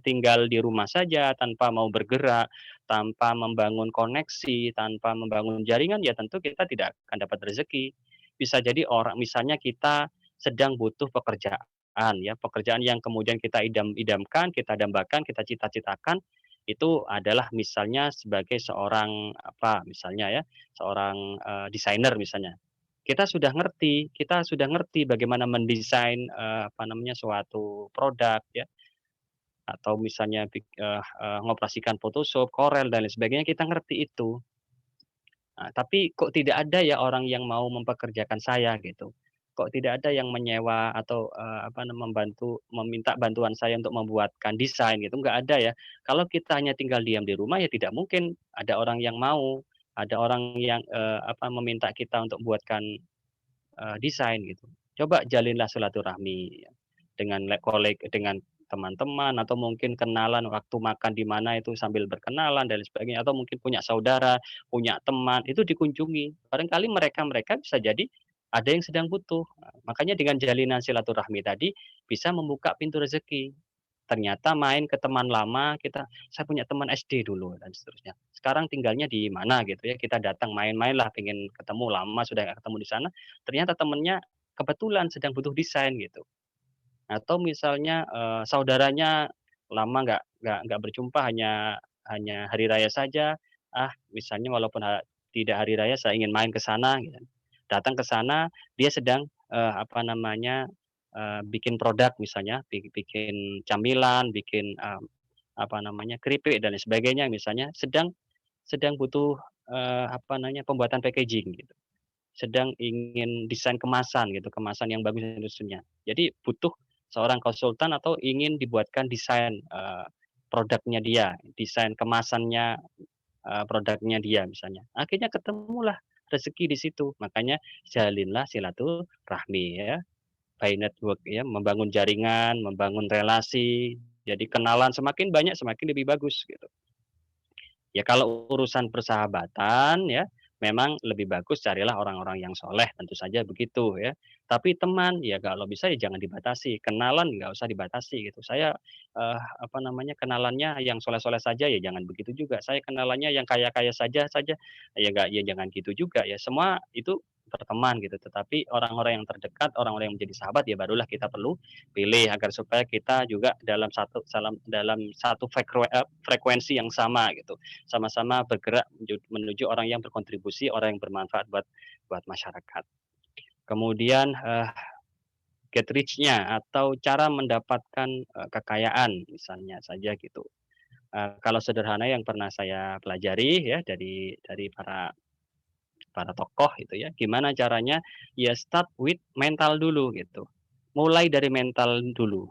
tinggal di rumah saja tanpa mau bergerak, tanpa membangun koneksi, tanpa membangun jaringan, ya tentu kita tidak akan dapat rezeki. Bisa jadi orang misalnya kita sedang butuh pekerjaan ya, pekerjaan yang kemudian kita idam-idamkan, kita dambakan, kita cita-citakan, itu adalah misalnya sebagai seorang apa, misalnya ya, seorang, desainer misalnya. Kita sudah ngerti bagaimana mendesain, apa namanya, suatu produk ya, atau misalnya mengoperasikan Photoshop, Corel dan lain sebagainya, kita ngerti itu. Nah, tapi kok tidak ada ya orang yang mau mempekerjakan saya gitu. Kok tidak ada yang menyewa atau, apa meminta bantuan saya untuk membuatkan desain gitu, nggak ada ya. Kalau kita hanya tinggal diam di rumah ya tidak mungkin ada orang yang mau, ada orang yang, apa, meminta kita untuk buatkan desain gitu. Coba jalinlah silaturahmi ya, dengan teman-teman atau mungkin kenalan waktu makan di mana itu sambil berkenalan dan lain sebagainya, atau mungkin punya saudara, punya teman, itu dikunjungi. Barangkali mereka-mereka bisa jadi ada yang sedang butuh. Makanya dengan jalinan silaturahmi tadi bisa membuka pintu rezeki. Ternyata main ke teman lama "Saya punya teman SD dulu," dan seterusnya. "Sekarang tinggalnya di mana?" Gitu ya, kita datang main-main lah, pengen ketemu, lama sudah nggak ketemu di sana, ternyata temennya kebetulan sedang butuh desain gitu. Atau misalnya, saudaranya lama nggak berjumpa, hanya hanya hari raya saja, misalnya walaupun tidak hari raya saya ingin main ke sana gitu. Datang ke sana, dia sedang, apa namanya, bikin produk misalnya, bikin camilan, bikin, apa namanya, keripik dan lain sebagainya misalnya, sedang sedang butuh, apa namanya, pembuatan packaging gitu. Sedang ingin desain kemasan gitu, kemasan yang bagus dan seterusnya. Jadi butuh seorang konsultan atau ingin dibuatkan desain, produknya dia, desain kemasannya, produknya dia misalnya. Akhirnya ketemulah rezeki di situ. Makanya jalinlah silaturahmi ya, by network ya, membangun jaringan, membangun relasi. Jadi kenalan semakin banyak semakin lebih bagus gitu. Ya kalau urusan persahabatan ya, memang lebih bagus carilah orang-orang yang soleh, tentu saja begitu ya. Tapi teman, ya kalau bisa ya jangan dibatasi, kenalan nggak usah dibatasi gitu. Saya, apa namanya, kenalannya yang soleh-soleh saja, ya jangan begitu juga. Saya kenalannya yang kaya-kaya saja, ya nggak ya jangan gitu juga ya. Semua itu berteman gitu, tetapi orang-orang yang terdekat, orang-orang yang menjadi sahabat, ya barulah kita perlu pilih agar supaya kita juga dalam satu frekuensi yang sama gitu. Sama-sama bergerak menuju orang yang berkontribusi, orang yang bermanfaat buat buat masyarakat. Kemudian, get rich-nya atau cara mendapatkan, kekayaan misalnya saja gitu. Kalau sederhana yang pernah saya pelajari ya dari para para tokoh itu ya, gimana caranya, ya start with mental dulu gitu. Mulai dari mental dulu.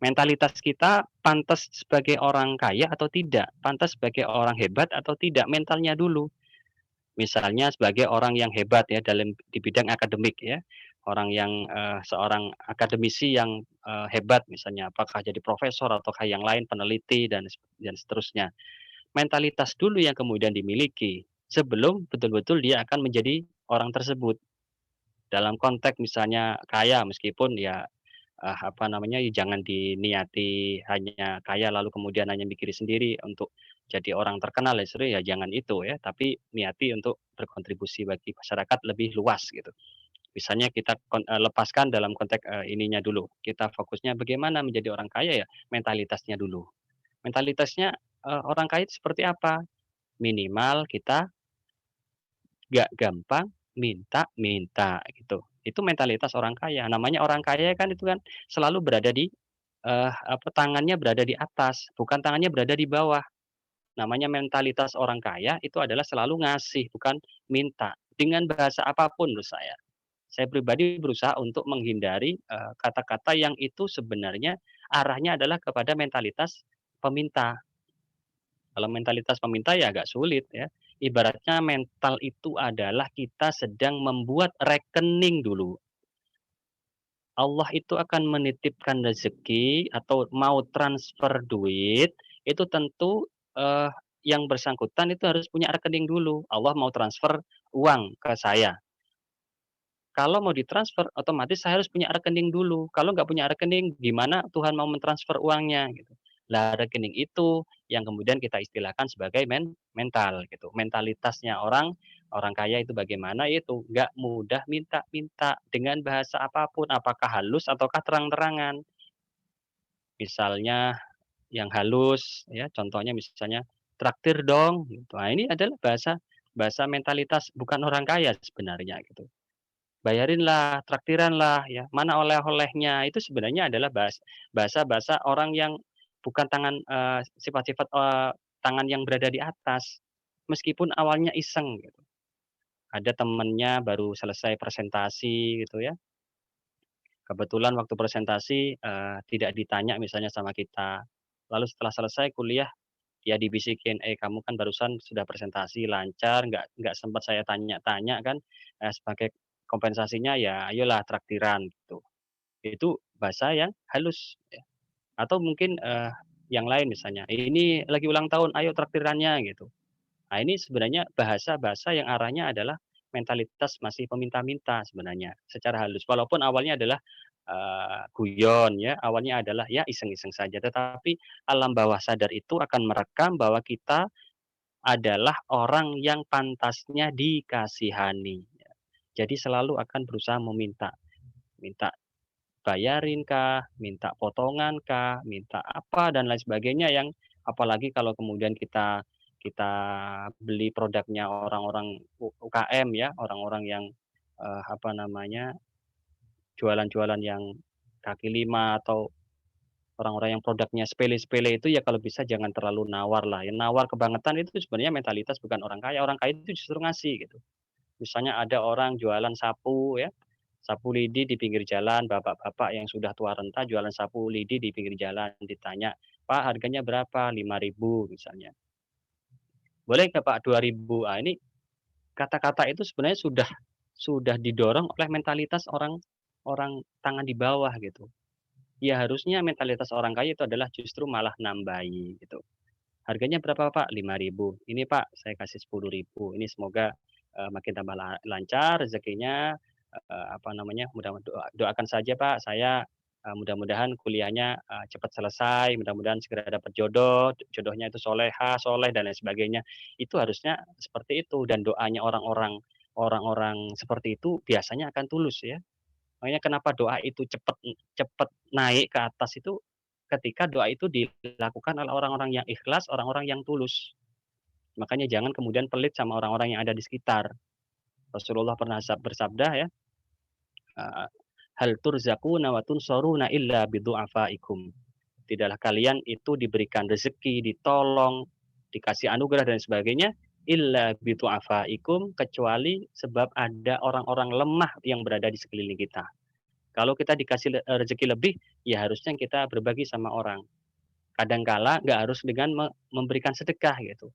Mentalitas kita pantas sebagai orang kaya atau tidak, pantas sebagai orang hebat atau tidak, mentalnya dulu. Misalnya sebagai orang yang hebat ya dalam di bidang akademik ya, orang yang, seorang akademisi yang, hebat misalnya, apakah jadi profesor ataukah yang lain, peneliti dan seterusnya. Mentalitas dulu yang kemudian dimiliki, sebelum betul-betul dia akan menjadi orang tersebut. Dalam konteks misalnya kaya meskipun ya, apa namanya, ya jangan diniati hanya kaya lalu kemudian hanya mikirin sendiri untuk jadi orang terkenal ya, justru ya jangan itu ya, tapi niati untuk berkontribusi bagi masyarakat lebih luas gitu. Misalnya kita lepaskan dalam konteks, ininya dulu, kita fokusnya bagaimana menjadi orang kaya ya, mentalitasnya dulu. Mentalitasnya, orang kaya itu seperti apa? Minimal kita nggak gampang minta-minta gitu. Itu mentalitas orang kaya. Namanya orang kaya kan itu kan selalu berada di, apa, tangannya berada di atas, bukan tangannya berada di bawah. Namanya mentalitas orang kaya itu adalah selalu ngasih, bukan minta. Dengan bahasa apapun menurut saya. Saya pribadi berusaha untuk menghindari, kata-kata yang itu sebenarnya arahnya adalah kepada mentalitas peminta. Kalau mentalitas peminta ya agak sulit ya. Ibaratnya mental itu adalah kita sedang membuat rekening dulu. Allah itu akan menitipkan rezeki atau mau transfer duit, itu tentu, yang bersangkutan itu harus punya rekening dulu. Allah mau transfer uang ke saya. Kalau mau ditransfer otomatis saya harus punya rekening dulu. Kalau nggak punya rekening, gimana Tuhan mau mentransfer uangnya gitu. Lah rekening itu yang kemudian kita istilahkan sebagai mental gitu. Mentalitasnya orang orang kaya itu bagaimana, itu nggak mudah minta-minta dengan bahasa apapun, apakah halus ataukah terang-terangan. Misalnya yang halus ya, contohnya misalnya, "Traktir dong," gitu. Nah ini adalah bahasa bahasa mentalitas bukan orang kaya sebenarnya gitu. Bayarinlah, traktiranlah ya, mana oleh-olehnya, itu sebenarnya adalah bahasa-bahasa orang yang bukan sifat-sifat, tangan yang berada di atas, meskipun awalnya iseng gitu. Ada temennya baru selesai presentasi gitu ya, kebetulan waktu presentasi, tidak ditanya misalnya sama kita, lalu setelah selesai kuliah, ya dibisikin, "Eh, kamu kan barusan sudah presentasi lancar, nggak sempat saya tanya-tanya kan, sebagai kompensasinya ya ayolah traktiran," gitu. Itu bahasa yang halus ya, atau mungkin, yang lain misalnya, "Ini lagi ulang tahun, ayo traktirannya," gitu. Nah ini sebenarnya bahasa-bahasa yang arahnya adalah mentalitas masih peminta-minta sebenarnya, secara halus. Walaupun awalnya adalah, guyon ya, awalnya adalah ya iseng-iseng saja, tetapi alam bawah sadar itu akan merekam bahwa kita adalah orang yang pantasnya dikasihani, ya. Jadi selalu akan berusaha meminta, minta bayarin kah, minta potongan kah, minta apa dan lain sebagainya yang apalagi kalau kemudian kita kita beli produknya orang-orang UKM ya, orang-orang yang, apa namanya, jualan-jualan yang kaki lima atau orang-orang yang produknya sepele-sepele itu ya kalau bisa jangan terlalu nawar lah, yang nawar kebangetan itu sebenarnya mentalitas bukan orang kaya itu justru ngasih gitu. Misalnya ada orang jualan sapu ya, sapu lidi di pinggir jalan, bapak-bapak yang sudah tua renta jualan sapu lidi di pinggir jalan, ditanya, "Pak harganya berapa?" 5.000 misalnya. boleh nggak Pak 2.000? Ah, ini kata-kata itu sebenarnya sudah didorong oleh mentalitas orang orang tangan di bawah gitu. Ya harusnya mentalitas orang kaya itu adalah justru malah nambahi gitu. Harganya berapa Pak? 5.000. Ini Pak saya kasih 10.000. Ini semoga, makin tambah lancar rezekinya, apa namanya, doakan saja Pak saya, mudah-mudahan kuliahnya, cepat selesai, mudah-mudahan segera dapat jodoh, jodohnya itu solehah, soleh dan lain sebagainya. Itu harusnya seperti itu dan doanya orang-orang seperti itu biasanya akan tulus ya. Makanya kenapa doa itu cepat naik ke atas itu ketika doa itu dilakukan oleh orang-orang yang ikhlas, orang-orang yang tulus. Makanya jangan kemudian pelit sama orang-orang yang ada di sekitar. Rasulullah pernah bersabda ya, eee, "Hal turzaquna wa tunsaruna illa bidu'afaikum." Tidaklah kalian itu diberikan rezeki, ditolong, dikasih anugerah dan sebagainya, illa bidu'afaikum, kecuali sebab ada orang-orang lemah yang berada di sekeliling kita. Kalau kita dikasih rezeki lebih, ya harusnya kita berbagi sama orang. Kadangkala nggak harus dengan memberikan sedekah gitu,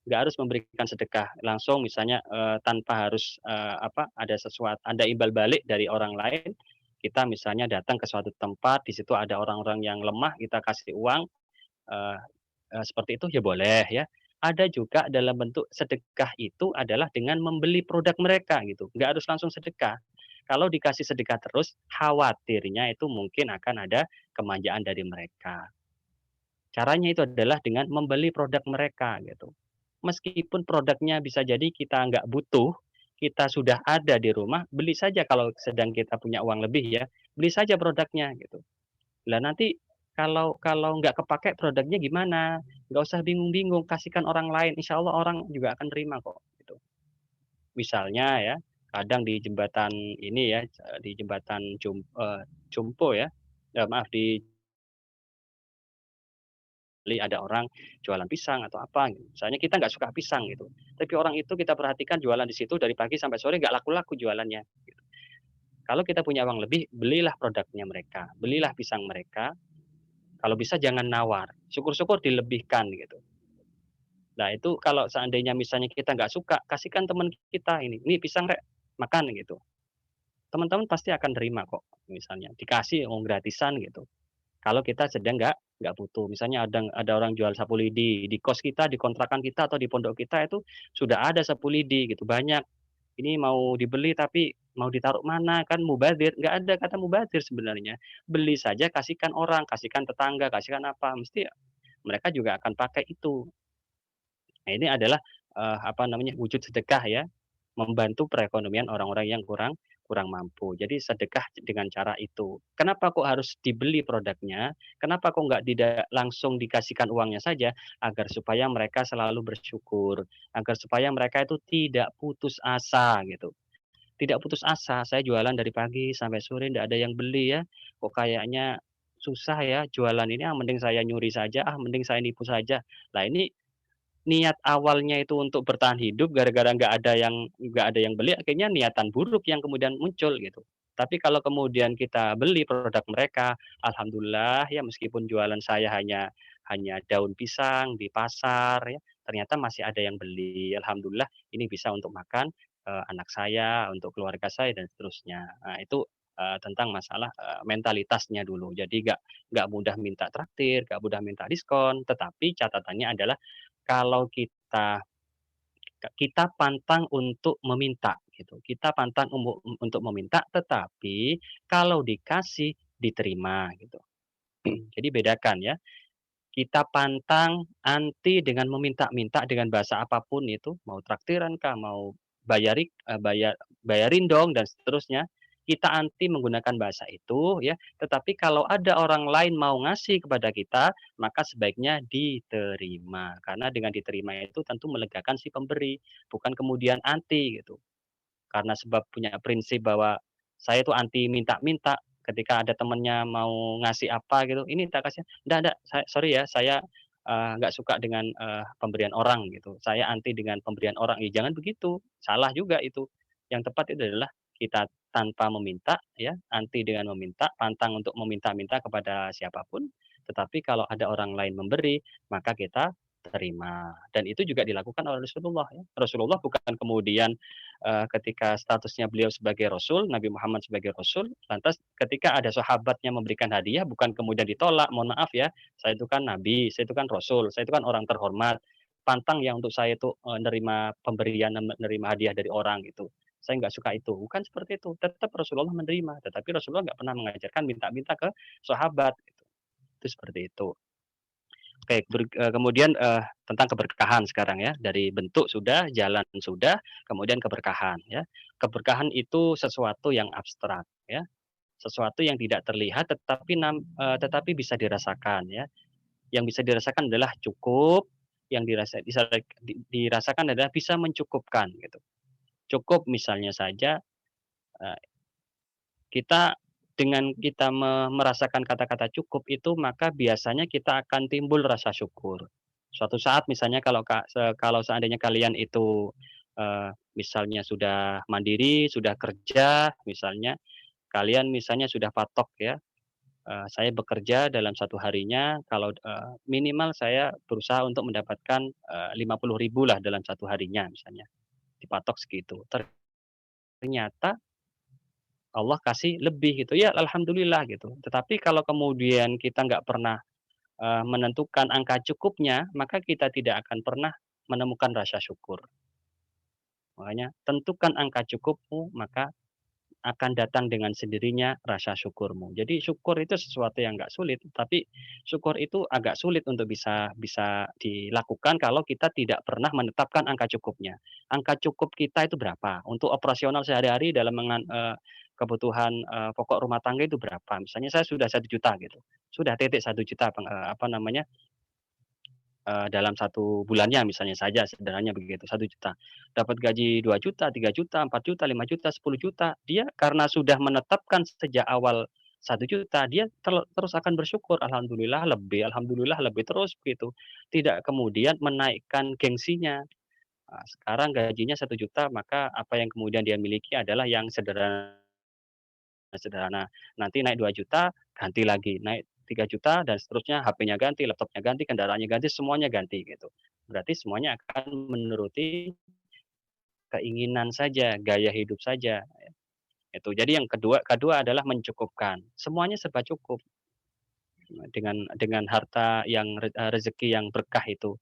nggak harus memberikan sedekah langsung misalnya, tanpa harus, ada imbal balik dari orang lain, kita misalnya datang ke suatu tempat, di situ ada orang-orang yang lemah, kita kasih uang, eee seperti itu ya boleh ya. Ada juga dalam bentuk sedekah itu adalah dengan membeli produk mereka gitu, nggak harus langsung sedekah. Kalau dikasih sedekah terus, khawatirnya itu mungkin akan ada kemanjaan dari mereka. Caranya itu adalah dengan membeli produk mereka gitu. Meskipun produknya bisa jadi kita nggak butuh, kita sudah ada di rumah, beli saja kalau sedang kita punya uang lebih ya, beli saja produknya gitu. Lah nanti kalau kalau nggak kepakai produknya gimana? Nggak usah bingung-bingung, kasihkan orang lain, insya Allah orang juga akan terima kok, gitu. Misalnya ya, kadang di jembatan ini ya, di jembatan Jumpo ya, maaf di Bali ada orang jualan pisang atau apa gitu, misalnya kita nggak suka pisang gitu, tapi orang itu kita perhatikan jualan di situ dari pagi sampai sore nggak laku-laku jualannya, gitu. Kalau kita punya uang lebih, belilah produknya mereka, belilah pisang mereka, kalau bisa jangan nawar, syukur-syukur dilebihkan gitu. Nah itu kalau seandainya misalnya kita nggak suka, kasihkan teman kita ini pisang Rek, makan gitu. Teman-teman pasti akan terima kok, misalnya dikasih uang gratisan gitu. Kalau kita sedang nggak butuh, misalnya ada orang jual sapu lidi, di kos kita, di kontrakan kita, atau di pondok kita itu sudah ada sapu lidi gitu, banyak. Ini mau dibeli tapi mau ditaruh mana, kan mubazir, nggak ada kata mubazir sebenarnya. Beli saja, kasihkan orang, kasihkan tetangga, kasihkan apa, mesti mereka juga akan pakai itu. Nah, ini adalah, wujud sedekah ya, membantu perekonomian orang-orang yang kurang kurang mampu. Jadi sedekah dengan cara itu. Kenapa kok harus dibeli produknya? Kenapa kok nggak langsung dikasihkan uangnya saja? Agar supaya mereka selalu bersyukur, agar supaya mereka itu tidak putus asa gitu. Tidak putus asa, saya jualan dari pagi sampai sore ndak ada yang beli ya, kok kayaknya susah ya jualan ini, mending saya nyuri saja, mending saya nipu saja. Lah ini niat awalnya itu untuk bertahan hidup gara-gara nggak ada yang beli, akhirnya niatan buruk yang kemudian muncul gitu. Tapi kalau kemudian kita beli produk mereka, alhamdulillah ya meskipun jualan saya hanya hanya daun pisang di pasar ya, ternyata masih ada yang beli. Alhamdulillah ini bisa untuk makan, anak saya, untuk keluarga saya dan seterusnya. Nah itu, tentang masalah, mentalitasnya dulu. Jadi nggak mudah minta traktir, nggak mudah minta diskon, tetapi catatannya adalah kalau kita pantang untuk meminta gitu, kita pantang untuk meminta, tetapi kalau dikasih diterima gitu. Jadi bedakan ya, kita pantang anti dengan meminta-minta dengan bahasa apapun itu, mau traktiran kah, mau bayarin dong dan seterusnya. Kita anti menggunakan bahasa itu ya, tetapi kalau ada orang lain mau ngasih kepada kita, maka sebaiknya diterima. Karena dengan diterima itu tentu melegakan si pemberi, bukan kemudian anti gitu. Karena sebab punya prinsip bahwa saya itu anti minta-minta, ketika ada temennya mau ngasih apa gitu, "Ini tak kasih," "Ndak, sorry ya, saya, nggak suka dengan, pemberian orang," gitu, "saya anti dengan pemberian orang." Ya jangan begitu, salah juga itu. Yang tepat itu adalah kita tanpa meminta ya, anti dengan meminta, pantang untuk meminta-minta kepada siapapun, tetapi kalau ada orang lain memberi, maka kita terima. Dan itu juga dilakukan oleh Rasulullah ya. Rasulullah bukan kemudian ketika statusnya beliau sebagai Rasul, Nabi Muhammad sebagai Rasul, lantas ketika ada sahabatnya memberikan hadiah bukan kemudian ditolak, mohon maaf ya, saya itu kan Nabi, saya itu kan Rasul, saya itu kan orang terhormat, pantang ya untuk saya itu nerima pemberian, menerima hadiah dari orang gitu. Saya nggak suka itu. Bukan seperti itu. Tetap Rasulullah menerima, tetapi Rasulullah nggak pernah mengajarkan minta-minta ke sahabat. Gitu. Itu seperti itu. Oke, kemudian tentang keberkahan sekarang ya. Dari bentuk sudah, jalan sudah, kemudian keberkahan ya. Keberkahan itu sesuatu yang abstrak ya. Sesuatu yang tidak terlihat tetapi bisa dirasakan ya. Yang bisa dirasakan adalah cukup, yang dirasakan adalah bisa mencukupkan gitu. Cukup misalnya saja kita dengan kita merasakan kata-kata cukup itu, maka biasanya kita akan timbul rasa syukur. Suatu saat misalnya kalau seandainya kalian itu, misalnya sudah mandiri, sudah kerja misalnya, kalian misalnya sudah patok ya, saya bekerja dalam satu harinya kalau, minimal saya berusaha untuk mendapatkan, 50.000 lah dalam satu harinya misalnya, dipatok segitu. Ternyata Allah kasih lebih gitu, ya alhamdulillah gitu. Tetapi kalau kemudian kita nggak pernah, menentukan angka cukupnya, maka kita tidak akan pernah menemukan rasa syukur. Makanya tentukan angka cukupmu, maka akan datang dengan sendirinya rasa syukurmu. Jadi syukur itu sesuatu yang nggak sulit, tapi syukur itu agak sulit untuk bisa bisa dilakukan kalau kita tidak pernah menetapkan angka cukupnya. Angka cukup kita itu berapa? Untuk operasional sehari-hari dalam kebutuhan, pokok rumah tangga itu berapa? Misalnya saya sudah 1 juta gitu, sudah titik 1 juta apa namanya, dalam 1 bulannya misalnya saja sederhananya begitu, 1 juta. Dapat gaji 2 juta, 3 juta, 4 juta, 5 juta, 10 juta, dia karena sudah menetapkan sejak awal 1 juta, dia terus akan bersyukur, alhamdulillah lebih, terus begitu. Tidak kemudian menaikkan gengsinya. Sekarang gajinya 1 juta, maka apa yang kemudian dia miliki adalah yang sederhana. Nanti naik 2 juta, ganti lagi, naik 3 juta dan seterusnya, HP-nya ganti, laptopnya ganti, kendaraannya ganti, semuanya ganti gitu. Berarti semuanya akan menuruti keinginan saja, gaya hidup saja. Itu. Jadi yang kedua adalah mencukupkan. Semuanya serba cukup. Dengan harta yang rezeki yang berkah itu.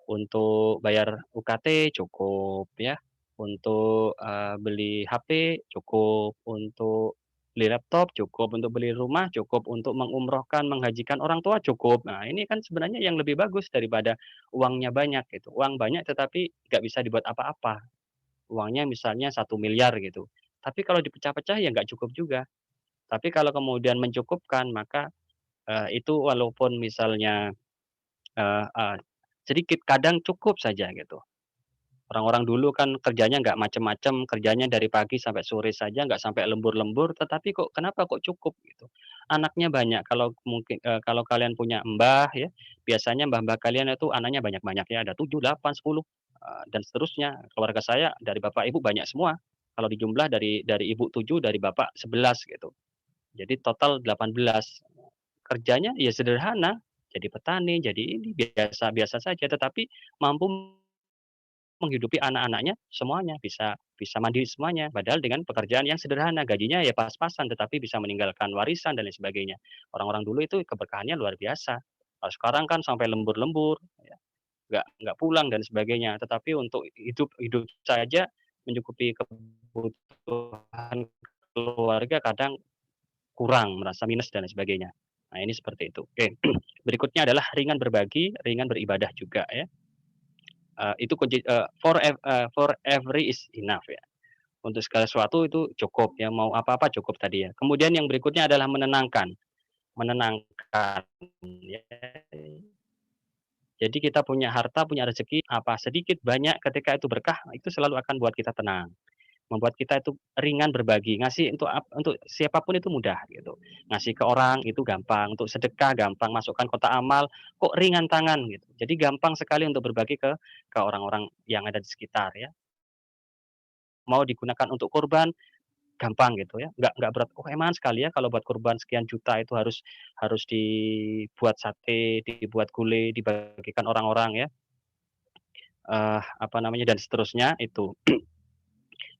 Untuk bayar UKT cukup ya, untuk, beli HP cukup, untuk beli laptop cukup, untuk beli rumah cukup, untuk mengumrohkan, menghajikan orang tua cukup. Nah, ini kan sebenarnya yang lebih bagus daripada uangnya banyak gitu. Uang banyak tetapi nggak bisa dibuat apa-apa. Uangnya misalnya 1 miliar gitu, tapi kalau dipecah-pecah ya nggak cukup juga. Tapi kalau kemudian mencukupkan maka, itu walaupun misalnya, eee eee, sedikit kadang cukup saja gitu. Orang-orang dulu kan kerjanya nggak macem-macem, kerjanya dari pagi sampai sore saja, nggak sampai lembur-lembur, tetapi kenapa kok cukup gitu. Anaknya banyak, kalau kalian punya mbah ya, biasanya mbah-mbah kalian itu anaknya banyak-banyak ya, ada 7, 8, 10, dan seterusnya. Keluarga saya dari bapak ibu banyak semua. Kalau dijumlah dari ibu 7, dari bapak 11 gitu. Jadi total 18. Kerjanya ya sederhana, jadi petani, jadi ini biasa-biasa saja, tetapi mampu menghidupi anak-anaknya semuanya, bisa bisa mandiri semuanya, padahal dengan pekerjaan yang sederhana, gajinya ya pas-pasan, tetapi bisa meninggalkan warisan dan lain sebagainya. Orang-orang dulu itu keberkahannya luar biasa. Kalau sekarang kan sampai lembur-lembur, ya, nggak pulang dan sebagainya. Tetapi untuk hidup hidup saja mencukupi kebutuhan keluarga kadang kurang, merasa minus dan lain sebagainya. Nah, ini seperti itu. Oke. Berikutnya adalah ringan berbagi, ringan beribadah juga ya. Itu kunci, for every is enough ya. Untuk segala sesuatu itu cukup ya, mau apa-apa cukup tadi ya. Kemudian yang berikutnya adalah menenangkan. Menenangkan ya. Jadi kita punya harta, punya rezeki, apa sedikit banyak ketika itu berkah, itu selalu akan buat kita tenang. Membuat kita itu ringan berbagi, ngasih untuk siapapun itu mudah gitu. Ngasih ke orang itu gampang, untuk sedekah gampang, masukkan kotak amal kok ringan tangan gitu. Jadi gampang sekali untuk berbagi ke orang-orang yang ada di sekitar ya. Mau digunakan untuk kurban, gampang gitu ya, nggak berat, "Oh eman sekali ya kalau buat kurban sekian juta itu harus dibuat sate, dibuat gulai, dibagikan orang-orang ya, apa namanya, dan seterusnya itu."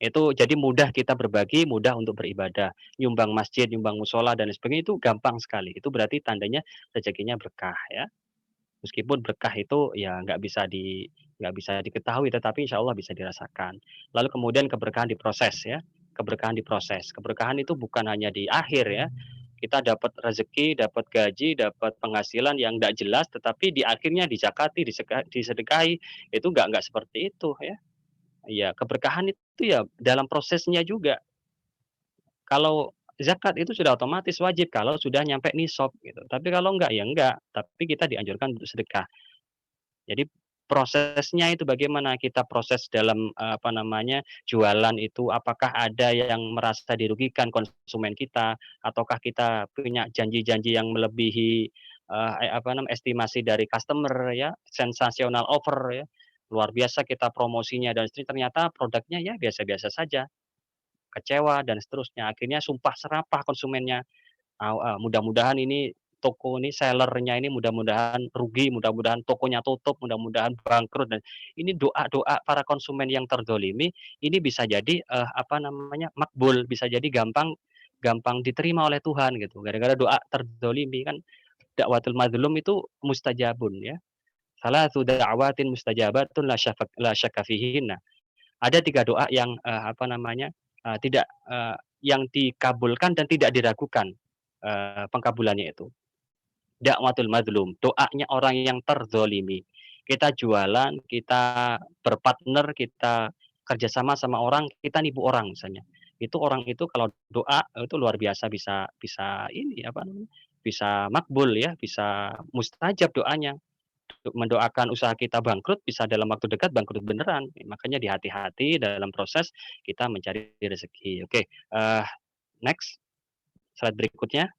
Itu jadi mudah kita berbagi, mudah untuk beribadah, nyumbang masjid, nyumbang musola dan lain sebagainya itu gampang sekali, itu berarti tandanya rezekinya berkah ya. Meskipun berkah itu ya nggak bisa diketahui, tetapi insya Allah bisa dirasakan. Lalu kemudian keberkahan diproses ya, keberkahan diproses. Keberkahan itu bukan hanya di akhir ya, kita dapat rezeki, dapat gaji, dapat penghasilan yang nggak jelas, tetapi di akhirnya dizakati, disedekahi, itu nggak seperti itu ya. Iya, keberkahan itu ya dalam prosesnya juga. Kalau zakat itu sudah otomatis wajib kalau sudah nyampe nisab gitu. Tapi kalau enggak, ya enggak. Tapi kita dianjurkan untuk sedekah. Jadi prosesnya itu bagaimana kita proses dalam, apa namanya, jualan itu apakah ada yang merasa dirugikan konsumen kita, ataukah kita punya janji-janji yang melebihi, apa namanya, estimasi dari customer ya, sensasional offer ya, luar biasa kita promosinya dan ternyata produknya ya biasa-biasa saja, kecewa dan seterusnya. Akhirnya sumpah serapah konsumennya. Mudah-mudahan ini toko ini seller-nya ini mudah-mudahan rugi, mudah-mudahan tokonya tutup, mudah-mudahan bangkrut dan ini doa-doa para konsumen yang terdolimi ini bisa jadi, apa namanya, makbul, bisa jadi gampang gampang diterima oleh Tuhan gitu, gara-gara doa terdolimi kan dakwatul mazlum itu mustajabun ya. Salatu da'awatin mustajabatun la syakka fihinna. Ada 3 doa yang, apa namanya, tidak, yang dikabulkan dan tidak diragukan, pengkabulannya itu. Dakwatul mazlum, doanya orang yang terzolimi. Kita jualan, kita berpartner, kita kerjasama sama orang, kita nipu orang misalnya. Itu orang itu kalau doa itu luar biasa bisa bisa ini apa namanya, bisa makbul ya, bisa mustajab doanya. Untuk mendoakan usaha kita bangkrut, bisa dalam waktu dekat bangkrut beneran. Makanya hati-hati dalam proses kita mencari rezeki. Oke, next, slide berikutnya.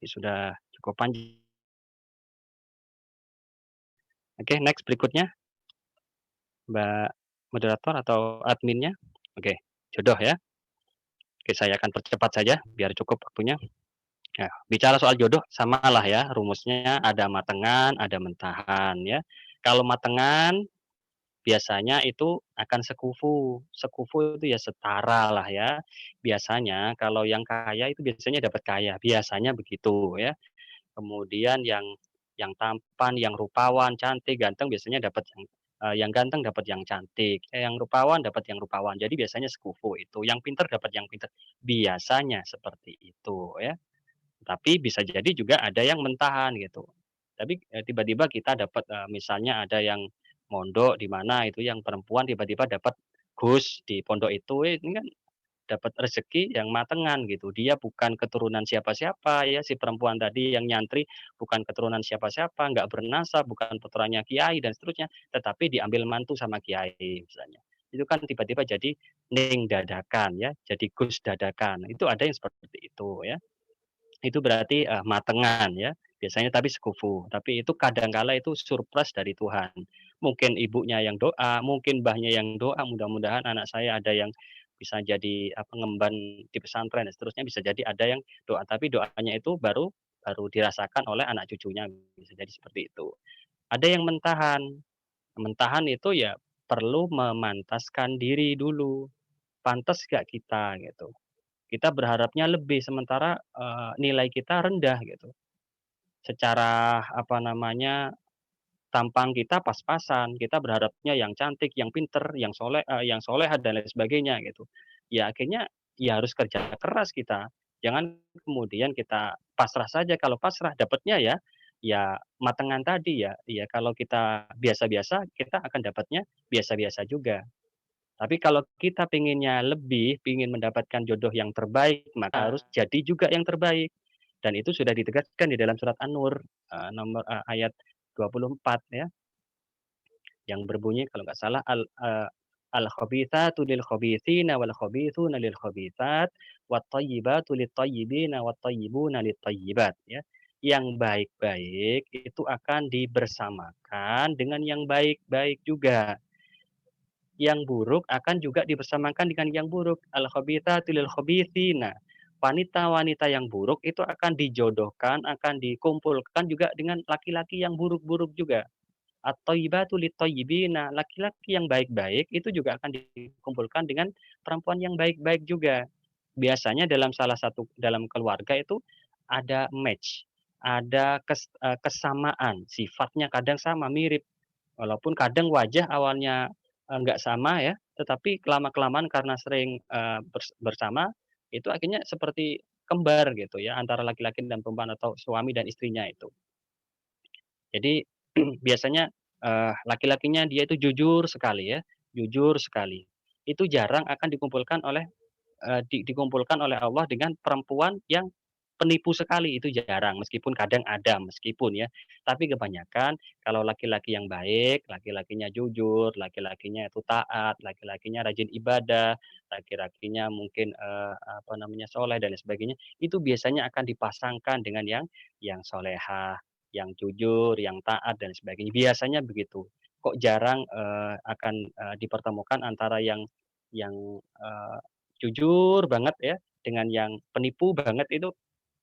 Ini sudah cukup panjang. Oke, next berikutnya, Mbak moderator atau adminnya. Oke, jodoh ya. Oke, saya akan percepat saja biar cukup waktunya. Ya, bicara soal jodoh samalah ya, rumusnya ada matengan, ada mentahan ya. Kalau matengan biasanya itu akan sekufu. Sekufu itu ya setara lah ya. Biasanya kalau yang kaya itu biasanya dapat kaya, biasanya begitu ya. Kemudian yang tampan, yang rupawan, cantik, ganteng biasanya dapat yang ganteng dapat yang cantik, yang rupawan dapat yang rupawan. Jadi biasanya sekufu itu, yang pinter dapat yang pinter. Biasanya seperti itu ya. Tapi bisa jadi juga ada yang mentahan gitu. Tapi, tiba-tiba kita dapat, misalnya ada yang mondok di mana itu yang perempuan tiba-tiba dapat gus di pondok itu, ini kan dapat rezeki yang matengan gitu. Dia bukan keturunan siapa-siapa ya, si perempuan tadi yang nyantri bukan keturunan siapa-siapa, nggak bernasab, bukan putranya kiai dan seterusnya, tetapi diambil mantu sama kiai misalnya. Itu kan tiba-tiba jadi ning dadakan ya, jadi gus dadakan. Itu ada yang seperti itu ya. Itu berarti, matengan ya, biasanya tapi sekufu. Tapi itu kadangkala itu surprise dari Tuhan. Mungkin ibunya yang doa, mungkin mbahnya yang doa, mudah-mudahan anak saya ada yang bisa jadi, apa, ngemban di pesantren dan seterusnya, bisa jadi ada yang doa, tapi doanya itu baru baru dirasakan oleh anak cucunya, bisa jadi seperti itu. Ada yang mentahan, mentahan itu ya perlu memantaskan diri dulu, pantas nggak kita gitu. Kita berharapnya lebih, sementara, nilai kita rendah gitu. Secara apa namanya, tampang kita pas-pasan, kita berharapnya yang cantik, yang pinter, yang solehah dan lain sebagainya gitu. Ya akhirnya ya harus kerja keras kita. Jangan kemudian kita pasrah saja, kalau pasrah dapatnya ya ya matengan tadi ya, ya kalau kita biasa-biasa, kita akan dapatnya biasa-biasa juga. Tapi kalau kita pengennya lebih, pengen mendapatkan jodoh yang terbaik, maka harus jadi juga yang terbaik. Dan itu sudah ditegaskan di dalam surat An-Nur, ayat 24 ya, yang berbunyi kalau nggak salah al-khabithatu lil-khabithina wal-khabithuna lil-khabithat wat-thayyibatu lit-thayyibina wat-thayyibuna lit-thayyibat ya. Yang baik-baik itu akan dibersamakan dengan yang baik-baik juga. yang buruk akan juga dibersamakan dengan yang buruk. Al-khabithatu lil khabithina. Wanita-wanita yang buruk itu akan dijodohkan, akan dikumpulkan juga dengan laki-laki yang buruk-buruk juga. At-thayyibatu lit-thayyibina. Laki-laki yang baik-baik itu juga akan dikumpulkan dengan perempuan yang baik-baik juga. Biasanya dalam keluarga itu ada match, ada kesamaan, sifatnya kadang sama, mirip. Walaupun kadang wajah awalnya, nggak sama ya, tetapi lama-kelamaan karena sering, bersama, itu akhirnya seperti kembar gitu ya, antara laki-laki dan perempuan atau suami dan istrinya itu. Jadi biasanya, laki-lakinya dia itu jujur sekali ya, jujur sekali. Itu jarang akan dikumpulkan oleh Allah dengan perempuan yang penipu sekali, itu jarang, meskipun kadang ada, meskipun ya. Tapi kebanyakan kalau laki-laki yang baik, laki-lakinya jujur, laki-lakinya itu taat, laki-lakinya rajin ibadah, laki-lakinya mungkin, apa namanya, soleh dan lain sebagainya, itu biasanya akan dipasangkan dengan yang solehah, yang jujur, yang taat dan sebagainya, biasanya begitu. Kok jarang, akan, dipertemukan antara yang, jujur banget ya, dengan yang penipu banget itu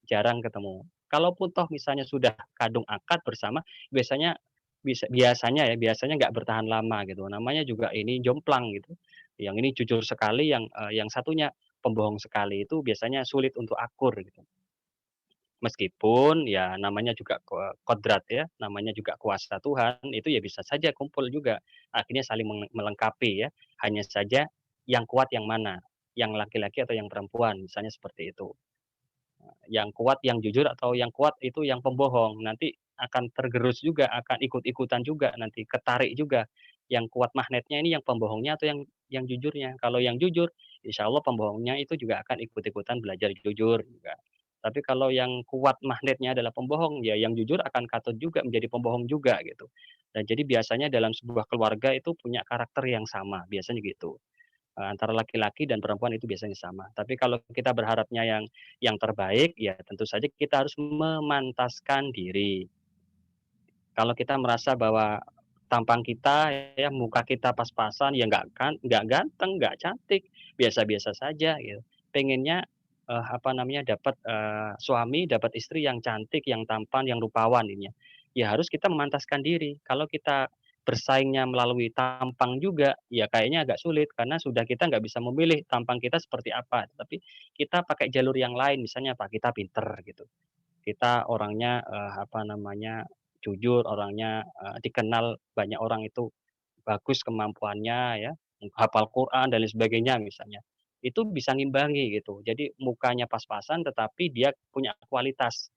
jarang ketemu. Kalaupun toh misalnya sudah kadung akad bersama, biasanya biasanya nggak bertahan lama gitu, namanya juga ini jomplang gitu. Yang ini jujur sekali, yang satunya pembohong sekali, itu biasanya sulit untuk akur gitu. Meskipun ya namanya juga kodrat ya, namanya juga kuasa Tuhan, itu ya bisa saja kumpul juga, akhirnya saling melengkapi ya, hanya saja yang kuat yang mana, yang laki-laki atau yang perempuan, misalnya seperti itu. Yang kuat yang jujur atau yang kuat itu yang pembohong, nanti akan tergerus juga, akan ikut-ikutan juga nanti, ketarik juga. Yang kuat magnetnya ini yang pembohongnya atau yang jujurnya. Kalau yang jujur, insya Allah pembohongnya itu juga akan ikut-ikutan belajar jujur juga. Tapi kalau yang kuat magnetnya adalah pembohong, ya yang jujur akan katut juga menjadi pembohong juga gitu. Dan jadi biasanya dalam sebuah keluarga itu punya karakter yang sama, biasanya gitu. Antara laki-laki dan perempuan itu biasanya sama. Tapi kalau kita berharapnya yang terbaik, ya tentu saja kita harus memantaskan diri. Kalau kita merasa bahwa tampang kita ya, muka kita pas-pasan, ya nggak ganteng, nggak cantik, biasa-biasa saja gitu. Pengennya, apa namanya, dapat, suami, dapat istri yang cantik, yang tampan, yang rupawan ininya. Ya harus kita memantaskan diri. Kalau kita bersaingnya melalui tampang juga, ya kayaknya agak sulit karena sudah kita nggak bisa memilih tampang kita seperti apa. Tapi kita pakai jalur yang lain, misalnya apa, kita pinter gitu. Kita orangnya, apa namanya, jujur, orangnya, dikenal banyak orang itu bagus kemampuannya ya, hafal Quran dan lain sebagainya misalnya. Itu bisa ngimbangi gitu. Jadi mukanya pas-pasan tetapi dia punya kualitas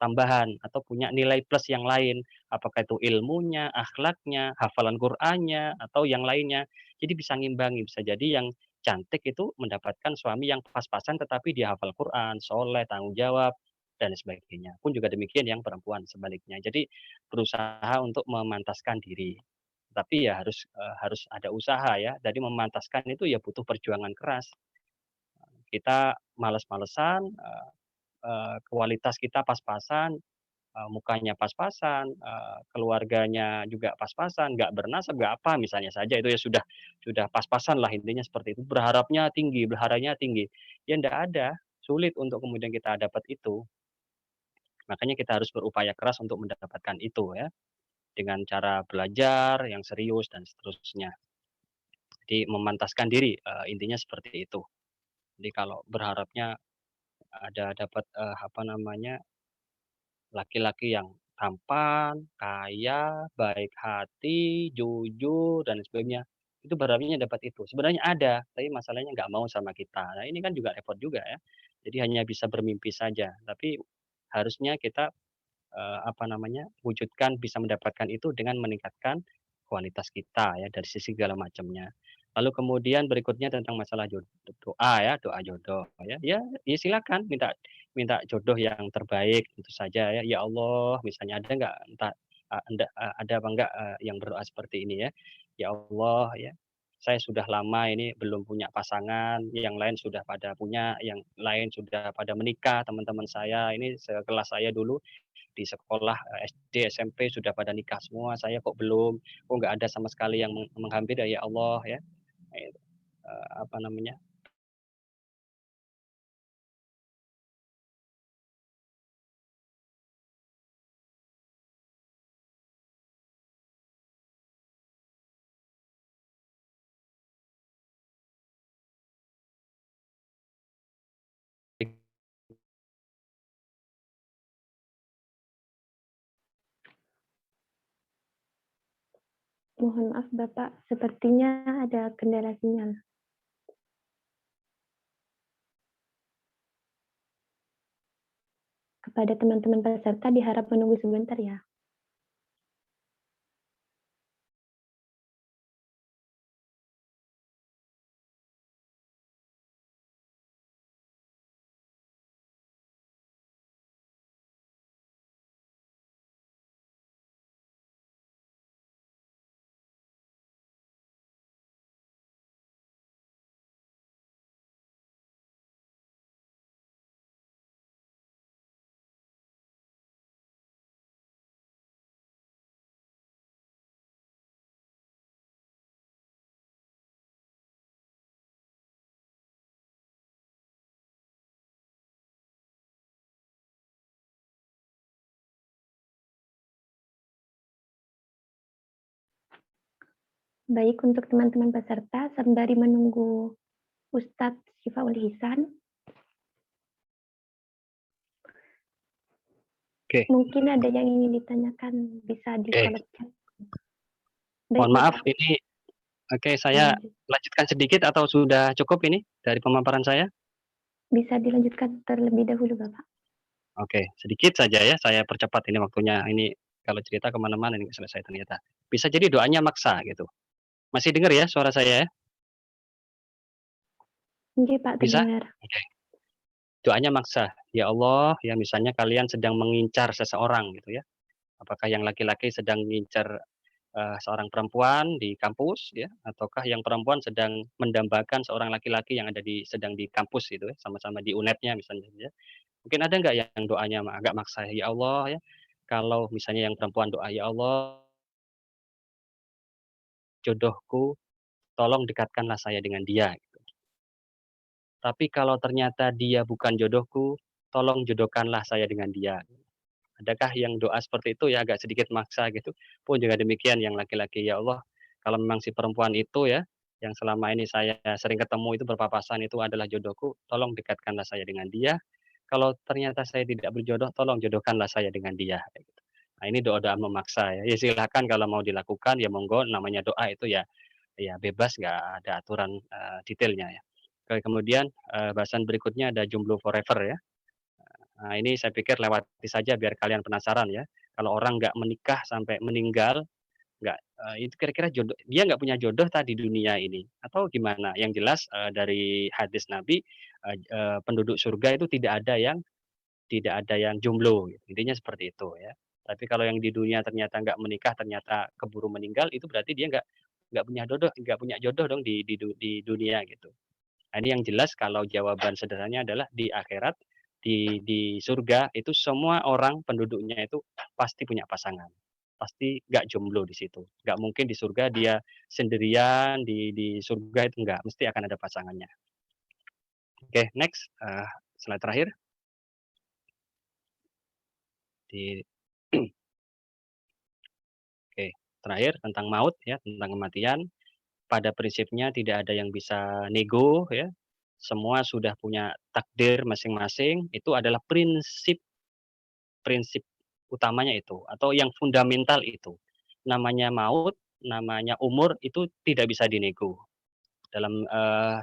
tambahan atau punya nilai plus yang lain. Apakah itu ilmunya, akhlaknya, hafalan Qur'annya, atau yang lainnya. Jadi bisa ngimbangi, bisa jadi yang cantik itu mendapatkan suami yang pas-pasan tetapi dia hafal Quran, soleh, tanggung jawab, dan sebagainya. Pun juga demikian yang perempuan sebaliknya. Jadi berusaha untuk memantaskan diri. Tapi ya harus ada usaha ya, jadi memantaskan itu ya butuh perjuangan keras. Kita males-malesan, kualitas kita pas-pasan, mukanya pas-pasan, keluarganya juga pas-pasan, nggak bernasab, nggak apa, misalnya saja itu ya sudah pas-pasan lah intinya seperti itu. Berharapnya tinggi, ya ndak ada, sulit untuk kemudian kita dapat itu. Makanya kita harus berupaya keras untuk mendapatkan itu ya, dengan cara belajar yang serius dan seterusnya. Jadi memantaskan diri, intinya seperti itu. Jadi kalau berharapnya dapat, apa namanya, laki-laki yang tampan, kaya, baik hati, jujur, dan sebagainya, itu berharapnya dapat itu. Sebenarnya ada, tapi masalahnya nggak mau sama kita. Nah ini kan juga repot juga ya. Jadi hanya bisa bermimpi saja, tapi harusnya kita, apa namanya, wujudkan bisa mendapatkan itu dengan meningkatkan kualitas kita ya, dari sisi segala macamnya. Lalu kemudian berikutnya tentang masalah doa ya, doa jodoh ya. Ya silakan minta minta jodoh yang terbaik tentu saja ya. Ya Allah, misalnya ada nggak ada apa enggak, yang berdoa seperti ini ya. Ya Allah ya, saya sudah lama ini belum punya pasangan, yang lain sudah pada punya, yang lain sudah pada menikah, teman-teman saya ini sekelas saya dulu di sekolah, SD, SMP sudah pada nikah semua, saya kok belum, kok nggak ada sama sekali yang menghampiri, ya Allah ya. Itu, apa namanya, Mohon maaf Bapak, sepertinya ada kendala sinyal. Kepada teman-teman peserta diharap menunggu sebentar ya. Baik, untuk teman-teman peserta, sembari menunggu Ustadz Syifaul Hisan, oke. mungkin ada yang ingin ditanyakan, bisa di Oke. kolom chat. Mohon Baik, maaf Bapak. ini saya Lanjut. lanjutkan sedikit atau sudah cukup ini dari pemaparan saya? Bisa dilanjutkan terlebih dahulu, Bapak. Oke, sedikit saja ya, saya percepat ini waktunya. Ini kalau cerita kemana-mana ini nggak selesai ternyata. Bisa jadi doanya maksa gitu. Masih dengar ya suara saya ya? Oke, Pak, Bisa? terdengar. Oke. Doanya maksa. Ya Allah, ya misalnya kalian sedang mengincar seseorang gitu ya. Apakah yang laki-laki sedang mengincar seorang perempuan di kampus ya, ataukah yang perempuan sedang mendambakan seorang laki-laki yang sedang di kampus gitu ya, sama-sama di UNED-nya misalnya ya. Mungkin ada nggak yang doanya agak maksa, "Ya Allah ya, kalau misalnya yang perempuan doa, ya Allah jodohku, tolong dekatkanlah saya dengan dia." Tapi kalau ternyata dia bukan jodohku, tolong jodohkanlah saya dengan dia. Adakah yang doa seperti itu ya agak sedikit maksa gitu? Pun juga demikian yang laki-laki, ya Allah, kalau memang si perempuan itu ya, yang selama ini saya sering ketemu itu berpapasan itu adalah jodohku, tolong dekatkanlah saya dengan dia. Kalau ternyata saya tidak berjodoh, tolong jodohkanlah saya dengan dia. Kayak gitu. Nah ini doa-doa memaksa ya. Ya silakan kalau mau dilakukan ya monggo, namanya doa itu ya ya bebas, nggak ada aturan detailnya ya. Kemudian bahasan berikutnya ada jomblo forever ya. Nah, ini saya pikir lewati saja biar kalian penasaran ya. Kalau orang nggak menikah sampai meninggal, nggak itu kira-kira jodoh dia nggak punya jodoh tadi di dunia ini atau gimana? Yang jelas, dari hadis Nabi, penduduk surga itu tidak ada yang jomblo gitu, intinya seperti itu ya. Tapi kalau yang di dunia ternyata nggak menikah, ternyata keburu meninggal, itu berarti dia nggak punya jodoh dong di dunia gitu. Nah, ini yang jelas kalau jawaban sederhananya adalah di akhirat, di surga itu semua orang penduduknya itu pasti punya pasangan. Pasti nggak jomblo di situ. Nggak mungkin di surga dia sendirian, di surga itu nggak, mesti akan ada pasangannya. Oke, next, slide terakhir. Di Oke, terakhir tentang maut ya, tentang kematian. Pada prinsipnya tidak ada yang bisa nego ya. Semua sudah punya takdir masing-masing, itu adalah prinsip prinsip utamanya itu, atau yang fundamental itu. Namanya maut, namanya umur itu tidak bisa dinego. Dalam,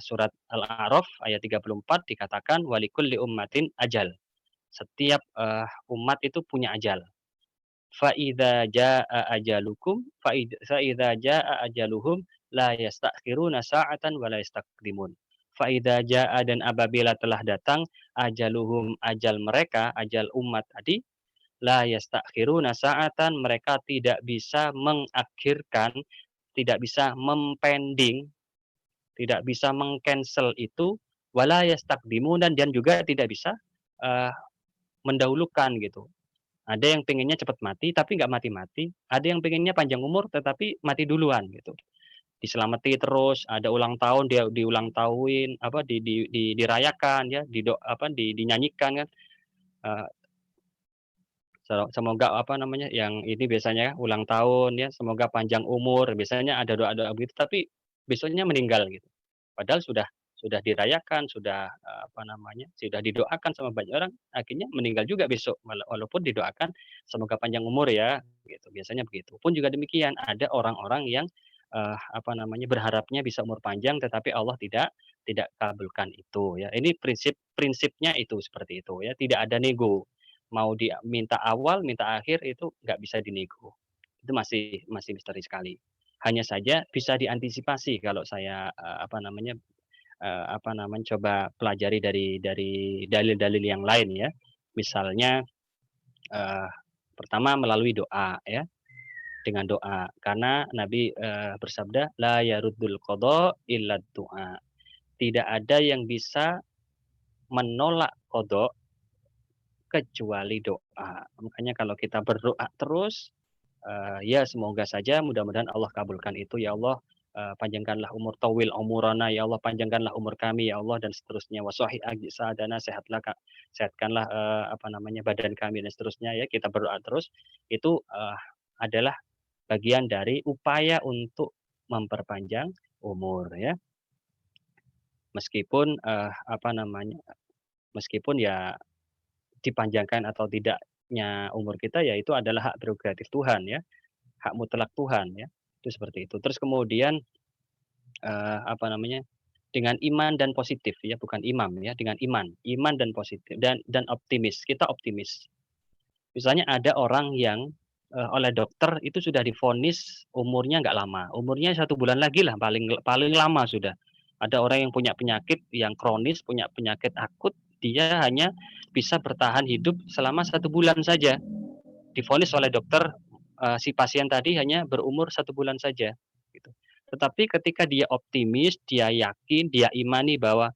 surat Al-A'raf ayat 34 dikatakan, "Walikulli ummatin ajal." Setiap, umat itu punya ajal. Fa idza jaa ajaluhum la yastakhiruna sa'atan wa la yastaqdimun. Fa idza jaa dan apabila telah datang ajaluhum ajal mereka, ajal umat tadi, la yastakhiruna sa'atan mereka tidak bisa mengakhirkan, tidak bisa mempending, tidak bisa mengcancel itu, wala yastaqdimun dan juga tidak bisa, eee, mendahulukan gitu. Ada yang pengennya cepat mati, tapi nggak mati-mati, ada yang pengennya panjang umur, tetapi mati duluan gitu. diselamati terus, ada ulang tahun dia diulang tahuin, apa, dirayakan ya, dinyanyikan kan, eee, semoga apa namanya, yang ini biasanya ulang tahun ya, semoga panjang umur, biasanya ada doa-doa begitu, tapi besoknya meninggal gitu. Padahal sudah dirayakan, apa namanya, sudah didoakan sama banyak orang, akhirnya meninggal juga besok, walaupun didoakan semoga panjang umur ya, gitu, biasanya begitu. Pun juga demikian, ada orang-orang yang, apa namanya, berharapnya bisa umur panjang, tetapi Allah tidak kabulkan itu ya. Ini prinsipnya itu seperti itu ya, tidak ada nego. Mau dia minta awal, minta akhir itu nggak bisa dinego. Itu masih misteri sekali. Hanya saja bisa diantisipasi kalau saya, apa namanya, coba pelajari dari dalil-dalil yang lain ya. Misalnya, eee, pertama melalui doa ya, dengan doa. Karena Nabi, bersabda, "La yaruddul qada illa du'a." Tidak ada yang bisa menolak qada kecuali doa. Makanya kalau kita berdoa terus, ya semoga saja mudah-mudahan Allah kabulkan itu, ya Allah, panjangkanlah umur tawil umurana, ya Allah panjangkanlah umur kami, ya Allah dan seterusnya. Wa sahih ajsadana, sehatkanlah, apa namanya, badan kami dan seterusnya ya, kita berdoa terus. Itu, adalah bagian dari upaya untuk memperpanjang umur ya. Meskipun, apa namanya, meskipun ya dipanjangkan atau tidaknya umur kita, ya itu adalah hak prerogatif Tuhan ya, hak mutlak Tuhan ya, itu seperti itu. Terus kemudian, apa namanya, dengan iman dan positif ya, bukan imam ya, dengan iman dan positif dan optimis, kita optimis. Misalnya ada orang yang, oleh dokter itu sudah divonis umurnya nggak lama, umurnya 1 bulan lagi lah paling paling lama sudah. Ada orang yang punya penyakit yang kronis, punya penyakit akut, dia hanya bisa bertahan hidup selama 1 bulan saja. Divonis oleh dokter, si pasien tadi hanya berumur 1 bulan saja, gitu. Tetapi ketika dia optimis, dia yakin, dia imani bahwa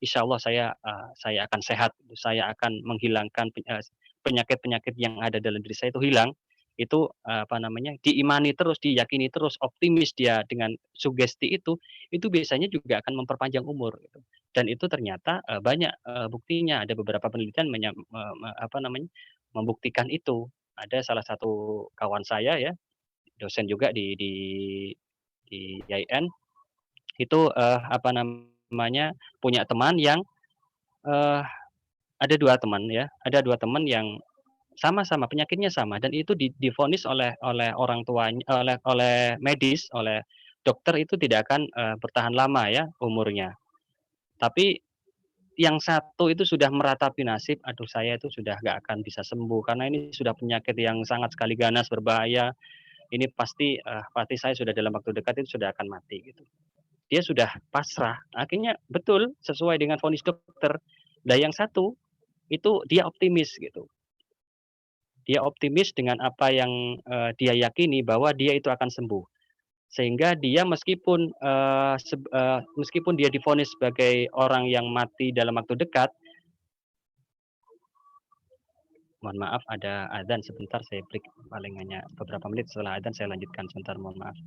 insya Allah saya akan sehat, saya akan menghilangkan penyakit-penyakit yang ada dalam diri saya itu hilang, itu, apa namanya, diimani terus, diyakini terus, optimis dia dengan sugesti itu biasanya juga akan memperpanjang umur gitu. Dan itu ternyata, banyak, buktinya, ada beberapa penelitian apa namanya, membuktikan itu. Ada salah satu kawan saya ya, dosen juga di IAIN, itu, apa namanya, punya teman yang, eee, ada 2 teman ya, ada 2 teman yang sama-sama penyakitnya sama dan itu divonis oleh orang tuanya oleh medis, oleh dokter itu tidak akan, bertahan lama ya umurnya. Tapi yang satu itu sudah meratapi nasib, "Aduh saya itu sudah nggak akan bisa sembuh karena ini sudah penyakit yang sangat sekali ganas, berbahaya, ini pasti saya sudah dalam waktu dekat itu sudah akan mati," gitu. Dia sudah pasrah, akhirnya betul sesuai dengan vonis dokter. Nah yang satu, itu dia optimis gitu. Dia optimis dengan apa yang, dia yakini bahwa dia itu akan sembuh. Sehingga dia meskipun dia divonis sebagai orang yang mati dalam waktu dekat, mohon maaf ada adzan sebentar saya break paling hanya beberapa menit, setelah adzan saya lanjutkan sebentar, mohon maaf.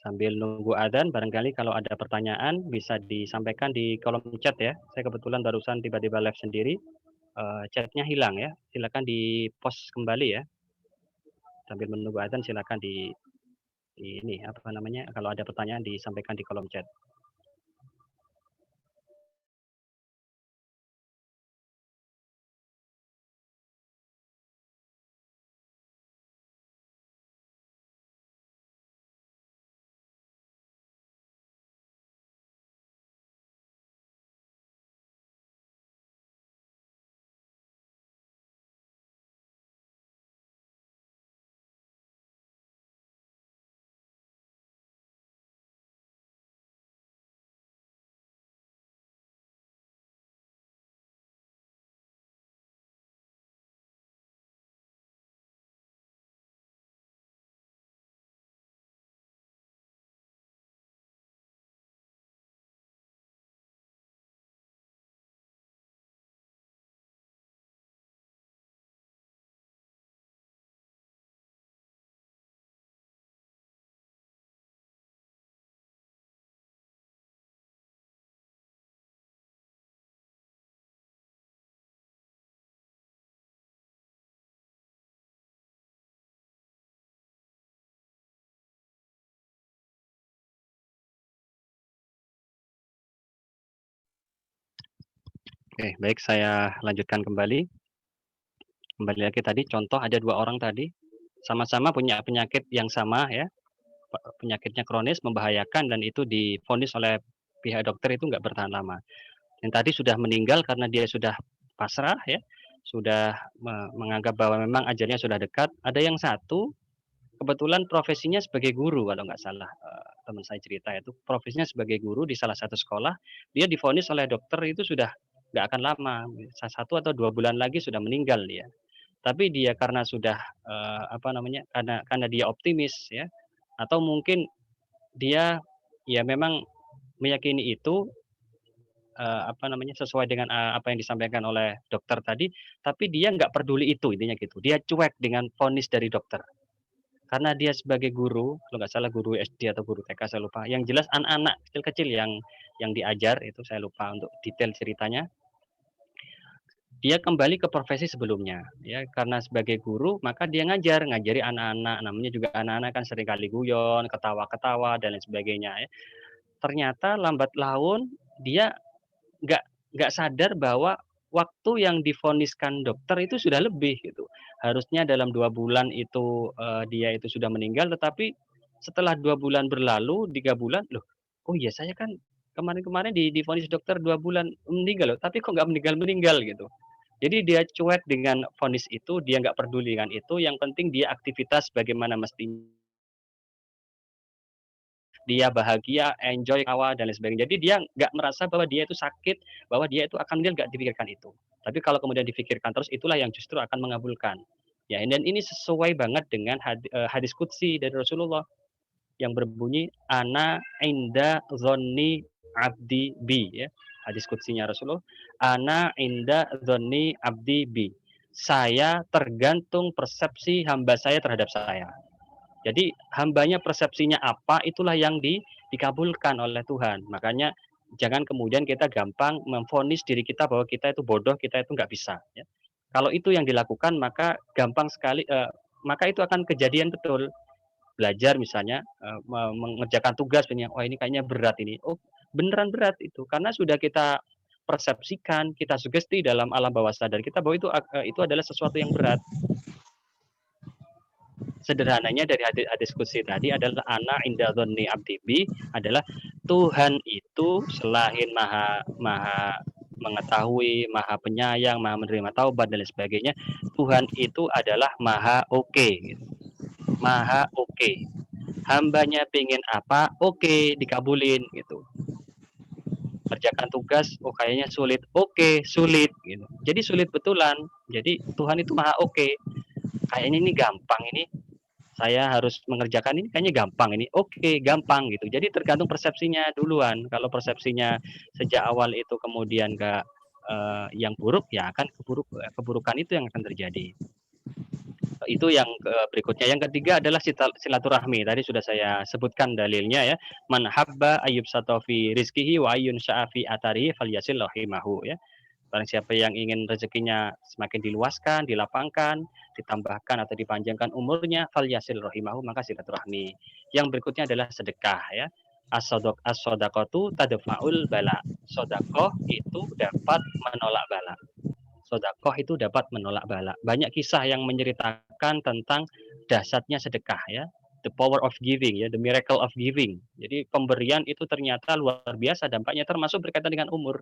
Sambil nunggu adzan barangkali kalau ada pertanyaan bisa disampaikan di kolom chat ya. Saya kebetulan barusan tiba-tiba live sendiri, chat-nya hilang ya, silakan di-post kembali ya. Sambil menunggu adzan silakan di ini, apa namanya, kalau ada pertanyaan disampaikan di kolom chat. Oke, baik saya lanjutkan kembali. Kembali lagi tadi contoh ada 2 orang tadi, sama-sama punya penyakit yang sama ya, penyakitnya kronis membahayakan dan itu divonis oleh pihak dokter itu nggak bertahan lama. Yang tadi sudah meninggal karena dia sudah pasrah ya, sudah menganggap bahwa memang ajalnya sudah dekat. Ada yang satu kebetulan profesinya sebagai guru kalau nggak salah, teman saya cerita itu profesinya sebagai guru di salah satu sekolah, dia divonis oleh dokter itu sudah nggak akan lama, 1 atau 2 bulan lagi sudah meninggal dia. Tapi dia karena sudah, apa namanya, karena dia optimis ya, atau mungkin dia ya memang meyakini itu, apa namanya, sesuai dengan, apa yang disampaikan oleh dokter tadi, tapi dia nggak peduli itu intinya gitu. Dia cuek dengan vonis dari dokter. Karena dia sebagai guru, kalau nggak salah guru SD atau guru TK saya lupa, yang jelas anak-anak kecil-kecil yang diajar itu saya lupa untuk detail ceritanya. Dia kembali ke profesi sebelumnya, ya karena sebagai guru maka dia ngajari anak-anak, namanya juga anak-anak kan seringkali guyon, ketawa-ketawa dan lain sebagainya ya. Ternyata lambat laun dia nggak nggak sadar bahwa waktu yang divoniskan dokter itu sudah lebih gitu. Harusnya dalam 2 bulan itu, dia itu sudah meninggal, tetapi setelah 2 bulan berlalu, 3 bulan, "Loh, oh iya saya kan kemarin-kemarin divonis dokter 2 bulan meninggal loh, tapi kok nggak meninggal-meninggal?" Gitu. Jadi dia cuek dengan vonis itu, dia nggak peduli dengan itu, yang penting dia aktivitas bagaimana mestinya dia bahagia, enjoy, tawa, dan lain sebagainya. Jadi dia nggak merasa bahwa dia itu sakit, bahwa dia itu akan meninggal, nggak dipikirkan itu. Tapi kalau kemudian dipikirkan terus, itulah yang justru akan mengabulkan. Ya, dan ini sesuai banget dengan hadis qudsi dari Rasulullah yang berbunyi, "Ana inda dzanni abdi bi," ya. Hadis qudsinya Rasulullah, "Ana inda dzanni abdi bi." Saya tergantung persepsi hamba saya terhadap saya. Jadi hambanya persepsinya apa, itulah yang dikabulkan oleh Tuhan. Makanya jangan kemudian kita gampang memvonis diri kita bahwa kita itu bodoh, kita itu nggak bisa. Ya. Kalau itu yang dilakukan maka gampang sekali, maka itu akan kejadian betul. Belajar misalnya, mengerjakan tugas, wah ini kayaknya berat ini. Oh beneran berat itu, karena sudah kita persepsikan, kita sugesti dalam alam bawah sadar kita bahwa itu adalah sesuatu yang berat. Sederhananya dari hadis qudsi tadi adalah ana inda dzanni abdi bi adalah Tuhan itu selain maha mengetahui, maha penyayang, maha menerima taubat dan lain sebagainya, Tuhan itu adalah maha oke gitu. Maha oke. Hambanya pingin apa, oke, dikabulin gitu. Kerjakan tugas, oh kayaknya sulit, oke, sulit gitu. Jadi sulit betulan. Jadi Tuhan itu maha oke. Kayaknya ini gampang ini, saya harus mengerjakan ini kayaknya gampang ini. Oke, gampang gitu. Jadi tergantung persepsinya duluan. Kalau persepsinya sejak awal itu kemudian yang buruk, ya akan keburukan itu yang akan terjadi. Itu yang berikutnya. Yang ketiga adalah silaturahmi. Tadi sudah saya sebutkan dalilnya ya. Man habba ayyub satofi rizkihi wa ayyun sya'afi atarihi falyasil rahimahu ya. Barang siapa yang ingin rezekinya semakin diluaskan, dilapangkan, ditambahkan atau dipanjangkan umurnya, falyasil rahimahu, maka silaturahmi. Yang berikutnya adalah sedekah ya. As-shadaqatu tadfa'ul bala. Sedekah itu dapat menolak bala. Sedekah itu dapat menolak bala. Banyak kisah yang menceritakan tentang dahsyatnya sedekah ya. The power of giving ya, the miracle of giving. Jadi pemberian itu ternyata luar biasa dampaknya, termasuk berkaitan dengan umur.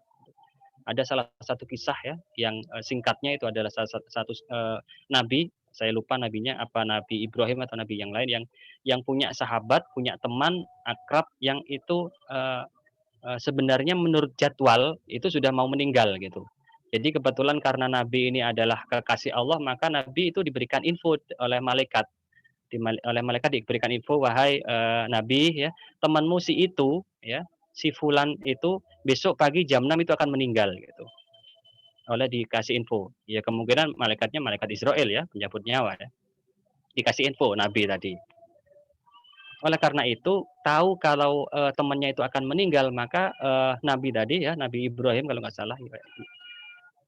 Ada salah satu kisah ya yang singkatnya itu adalah salah satu nabi, saya lupa nabinya apa Nabi Ibrahim atau nabi yang lain yang punya sahabat, punya teman akrab yang itu sebenarnya menurut jadwal itu sudah mau meninggal gitu. Jadi kebetulan karena nabi ini adalah kekasih Allah, maka nabi itu diberikan info oleh malaikat. Oleh malaikat diberikan info, wahai nabi ya, temanmu si itu ya, si fulan itu besok pagi jam 6 itu akan meninggal gitu. Oleh dikasih info. Ya kemungkinan malaikatnya malaikat Israel ya, penyabut nyawa ya. Dikasih info nabi tadi. Oleh karena itu, tahu kalau temannya itu akan meninggal, maka nabi tadi ya, Nabi Ibrahim kalau nggak salah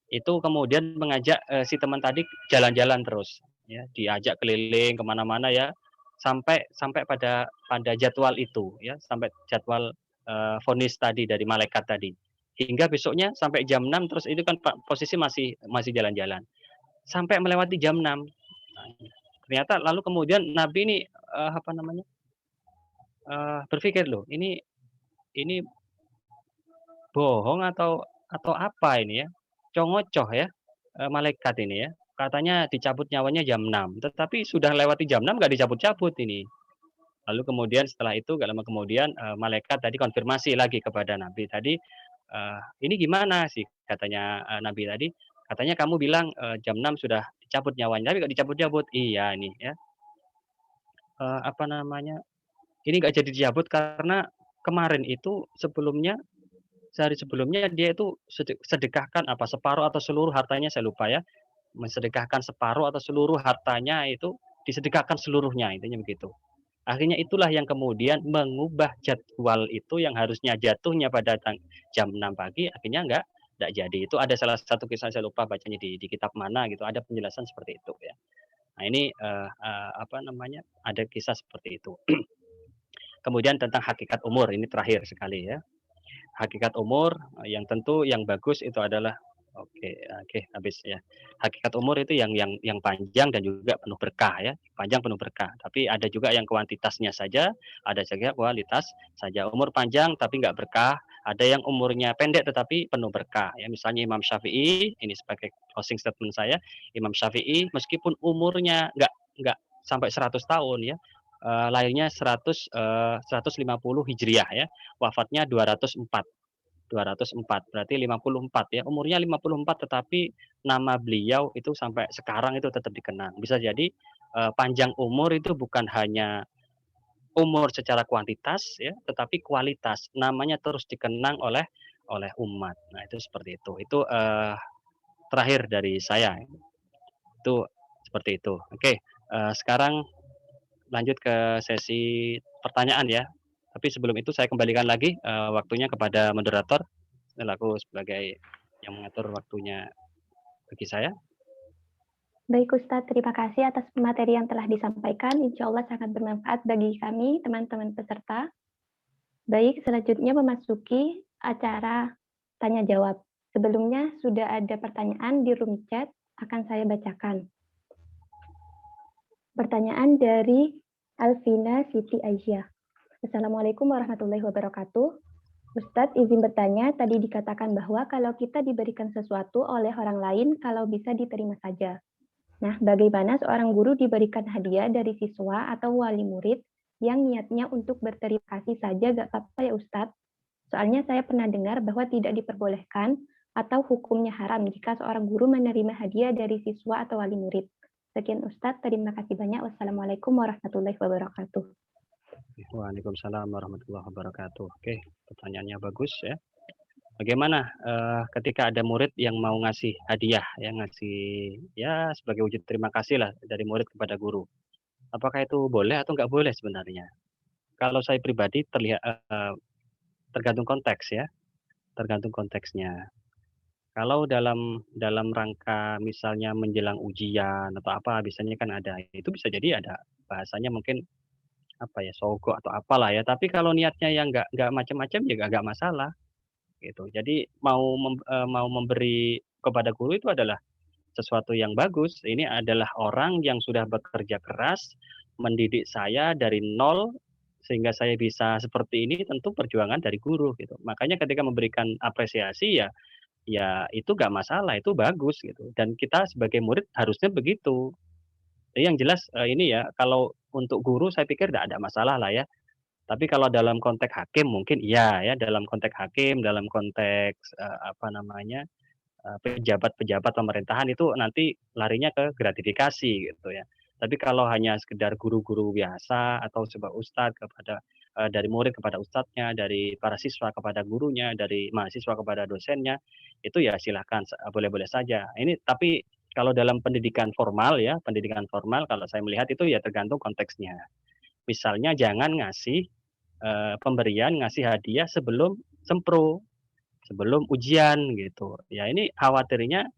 itu kemudian mengajak si teman tadi jalan-jalan terus ya, diajak keliling kemana-mana ya, sampai pada jadwal itu ya, sampai jadwal vonis tadi dari malaikat tadi. hingga besoknya sampai jam 6 terus itu kan posisi masih jalan-jalan. Sampai melewati jam 6. Nah, ternyata lalu kemudian Nabi ini, apa namanya, berpikir, "Loh, ini bohong atau apa ini ya? Congocoh ya, malaikat ini ya. Katanya dicabut nyawanya jam 6, tetapi sudah lewati jam 6 nggak dicabut-cabut ini." Lalu kemudian setelah itu nggak lama kemudian, malaikat tadi konfirmasi lagi kepada Nabi tadi, "Ini gimana sih?" Katanya, Nabi tadi, "Katanya kamu bilang, jam 6 sudah dicabut nyawanya, tapi nggak dicabut-cabut." "Iya ini ya, apa namanya, ini nggak jadi dicabut karena kemarin itu sehari sebelumnya dia itu sedekahkan apa, separuh atau seluruh hartanya saya lupa ya, mensedekahkan separuh atau seluruh hartanya itu disedekahkan seluruhnya," intinya begitu. Akhirnya itulah yang kemudian mengubah jadwal itu yang harusnya jatuhnya pada jam 6 pagi, akhirnya nggak jadi. Itu ada salah satu kisah saya lupa bacanya di kitab mana gitu, ada penjelasan seperti itu ya. Nah ini, apa namanya, ada kisah seperti itu. Kemudian tentang hakikat umur, ini terakhir sekali ya. Hakikat umur, yang tentu yang bagus itu adalah oke, habis ya. Hakikat umur itu yang panjang dan juga penuh berkah ya, panjang penuh berkah. Tapi ada juga yang kuantitasnya saja, ada juga kualitas saja. Umur panjang tapi nggak berkah, ada yang umurnya pendek tetapi penuh berkah ya. Misalnya Imam Syafi'i, ini sebagai closing statement saya, Imam Syafi'i meskipun umurnya nggak sampai 100 tahun ya, lahirnya 150 Hijriah ya, wafatnya 204 berarti 54 ya, umurnya 54 tetapi nama beliau itu sampai sekarang itu tetap dikenang. Bisa jadi, panjang umur itu bukan hanya umur secara kuantitas ya, tetapi kualitas, namanya terus dikenang oleh umat. Nah itu seperti itu. Itu, terakhir dari saya, itu seperti itu. Oke, sekarang lanjut ke sesi pertanyaan ya. Tapi sebelum itu saya kembalikan lagi, waktunya kepada moderator, selaku sebagai yang mengatur waktunya bagi saya. Baik Ustadz, terima kasih atas materi yang telah disampaikan. Insya Allah sangat bermanfaat bagi kami, teman-teman peserta. Baik, selanjutnya memasuki acara tanya jawab. Sebelumnya sudah ada pertanyaan di room chat, akan saya bacakan. Pertanyaan dari Alvina Siti Aisyah. Assalamualaikum warahmatullahi wabarakatuh. Ustadz izin bertanya, tadi dikatakan bahwa kalau kita diberikan sesuatu oleh orang lain, kalau bisa diterima saja. Nah, bagaimana seorang guru diberikan hadiah dari siswa atau wali murid yang niatnya untuk berterima kasih saja gak apa-apa ya Ustadz? Soalnya saya pernah dengar bahwa tidak diperbolehkan atau hukumnya haram jika seorang guru menerima hadiah dari siswa atau wali murid. Sekian Ustadz, terima kasih banyak. Wassalamualaikum warahmatullahi wabarakatuh. Waalaikumsalam warahmatullahi wabarakatuh. Oke, pertanyaannya bagus ya. Bagaimana, ketika ada murid yang mau ngasih hadiah ya, ngasih ya sebagai wujud terima kasih lah dari murid kepada guru. Apakah itu boleh atau nggak boleh sebenarnya? Kalau saya pribadi tergantung konteks ya, tergantung konteksnya. Kalau dalam rangka misalnya menjelang ujian atau apa, biasanya kan ada, itu bisa jadi ada bahasanya mungkin apa ya, sogok atau apalah ya, tapi kalau niatnya yang nggak macam-macam ya nggak masalah. Gitu. Jadi mau memberi kepada guru itu adalah sesuatu yang bagus. Ini adalah orang yang sudah bekerja keras, mendidik saya dari nol, sehingga saya bisa seperti ini tentu perjuangan dari guru gitu. Makanya ketika memberikan apresiasi ya itu nggak masalah, itu bagus gitu. Dan kita sebagai murid harusnya begitu. Jadi yang jelas, ini ya, kalau untuk guru saya pikir nggak ada masalah lah ya. Tapi kalau dalam konteks hakim mungkin iya ya, dalam konteks hakim, dalam konteks, apa namanya, pejabat-pejabat pemerintahan itu nanti larinya ke gratifikasi gitu ya. Tapi kalau hanya sekedar guru-guru biasa atau sebuah ustadz kepada dari murid kepada ustadznya, dari para siswa kepada gurunya, dari mahasiswa kepada dosennya, itu ya silahkan boleh-boleh saja. Ini tapi kalau dalam pendidikan formal ya, pendidikan formal kalau saya melihat itu ya tergantung konteksnya. Misalnya jangan ngasih, pemberian, ngasih hadiah sebelum sempro, sebelum ujian gitu. Ya ini khawatirnya,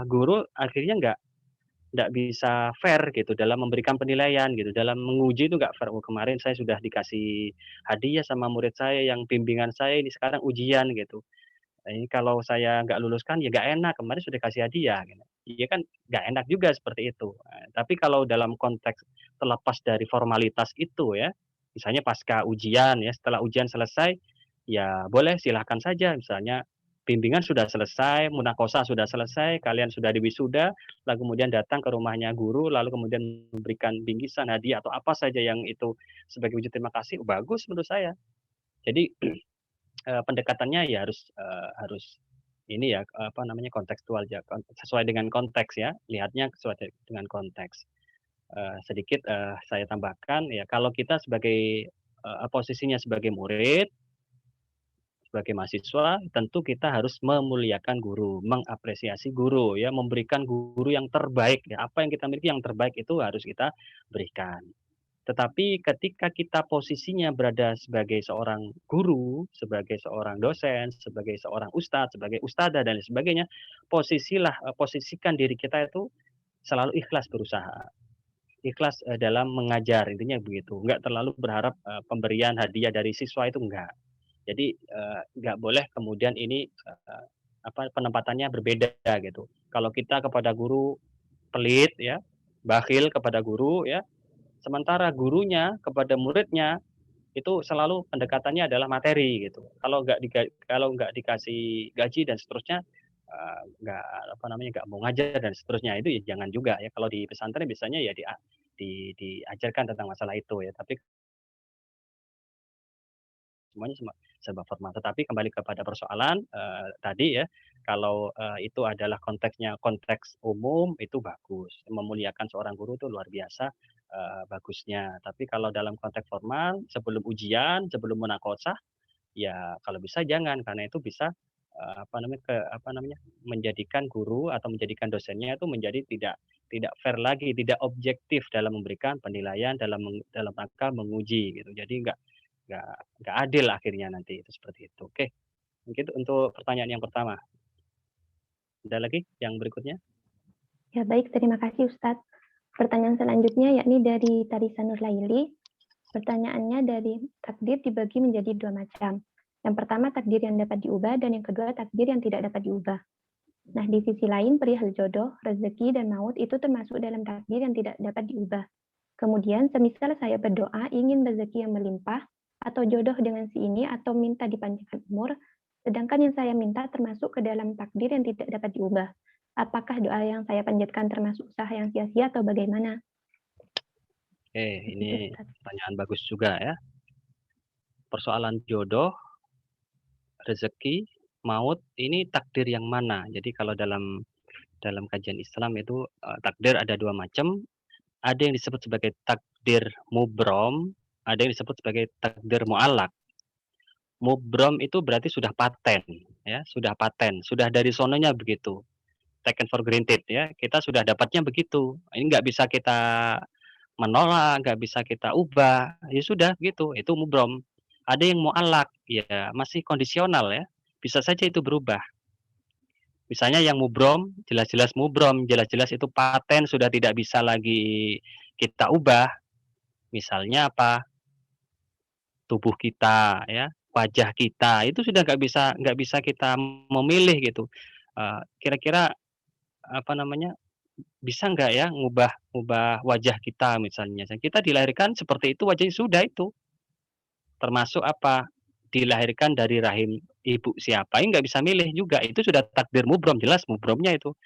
guru akhirnya nggak bisa fair gitu dalam memberikan penilaian gitu, dalam menguji itu nggak fair, "Oh kemarin saya sudah dikasih hadiah sama murid saya yang bimbingan saya, ini sekarang ujian," gitu. Ini kalau saya nggak luluskan ya nggak enak, kemarin sudah kasih hadiah gitu. Iya kan nggak enak juga seperti itu. Tapi kalau dalam konteks terlepas dari formalitas itu ya, misalnya pasca ujian ya, setelah ujian selesai, ya boleh silahkan saja misalnya bimbingan sudah selesai, munakosah sudah selesai, kalian sudah diwisuda, lalu kemudian datang ke rumahnya guru, lalu kemudian memberikan bingkisan, hadiah atau apa saja yang itu sebagai wujud terima kasih, bagus menurut saya. Jadi pendekatannya ya harus ini ya, apa namanya, kontekstual ya, sesuai dengan konteks ya, lihatnya sesuai dengan konteks. Sedikit, saya tambahkan ya, kalau kita sebagai, posisinya sebagai murid, sebagai mahasiswa, tentu kita harus memuliakan guru, mengapresiasi guru ya, memberikan guru yang terbaik ya, apa yang kita miliki yang terbaik itu harus kita berikan. Tetapi ketika kita posisinya berada sebagai seorang guru, sebagai seorang dosen, sebagai seorang ustadz, sebagai ustadzah dan lain sebagainya, posisikan diri kita itu selalu ikhlas berusaha. Ikhlas, dalam mengajar, intinya begitu. Enggak terlalu berharap, pemberian hadiah dari siswa itu enggak. Jadi, enggak boleh kemudian ini, penempatannya berbeda gitu. Kalau kita kepada guru pelit ya, bakhil kepada guru ya, sementara gurunya kepada muridnya itu selalu pendekatannya adalah materi gitu. Kalau nggak dikasih gaji dan seterusnya, nggak apa namanya, nggak mau ngajar dan seterusnya, itu ya jangan juga ya. Kalau di pesantren biasanya ya diajarkan tentang masalah itu ya, tapi semuanya serba formal. Tetapi kembali kepada persoalan, tadi ya, kalau, itu adalah konteksnya konteks umum, itu bagus. Memuliakan seorang guru itu luar biasa, bagusnya. Tapi kalau dalam konteks formal, sebelum ujian, sebelum munakosah, ya kalau bisa jangan, karena itu bisa, menjadikan guru atau menjadikan dosennya itu menjadi tidak tidak fair lagi, tidak objektif dalam memberikan penilaian, dalam rangka menguji gitu. Jadi nggak nggak adil akhirnya nanti itu seperti itu. Oke, mungkin untuk pertanyaan yang pertama. Ada lagi yang berikutnya? Ya, baik, terima kasih Ustadz. Pertanyaan selanjutnya yakni dari Tarisa Nurlaili. Pertanyaannya dari takdir dibagi menjadi dua macam. Yang pertama takdir yang dapat diubah dan yang kedua takdir yang tidak dapat diubah. Nah, di sisi lain perihal jodoh, rezeki, dan maut itu termasuk dalam takdir yang tidak dapat diubah. Kemudian, semisal saya berdoa ingin rezeki yang melimpah, atau jodoh dengan si ini, atau minta dipanjangkan umur, sedangkan yang saya minta termasuk ke dalam takdir yang tidak dapat diubah. Apakah doa yang saya panjatkan termasuk usaha yang sia-sia atau bagaimana? Oke, ini pertanyaan bagus juga ya. Persoalan jodoh, rezeki, maut, ini takdir yang mana? Jadi kalau dalam kajian Islam itu, takdir ada dua macam. Ada yang disebut sebagai takdir mubrom, ada yang disebut sebagai takdir mu'allaq. Mubrom itu berarti sudah paten ya, sudah dari sononya begitu, taken for granted ya, kita sudah dapatnya begitu. Ini nggak bisa kita menolak, nggak bisa kita ubah, ya sudah gitu, itu mubrom. Ada yang mu'allaq, ya masih kondisional ya, bisa saja itu berubah. Misalnya yang mubrom, jelas-jelas mubrom, jelas-jelas itu paten, sudah tidak bisa lagi kita ubah. Misalnya apa? Tubuh kita ya, wajah kita, itu sudah nggak bisa kita memilih gitu. Kira-kira apa namanya, bisa nggak ya ngubah wajah kita misalnya. Kita dilahirkan seperti itu, wajahnya sudah itu. Termasuk apa, dilahirkan dari rahim ibu siapa, ini nggak bisa milih juga, itu sudah takdir mubrom, jelas mubromnya itu.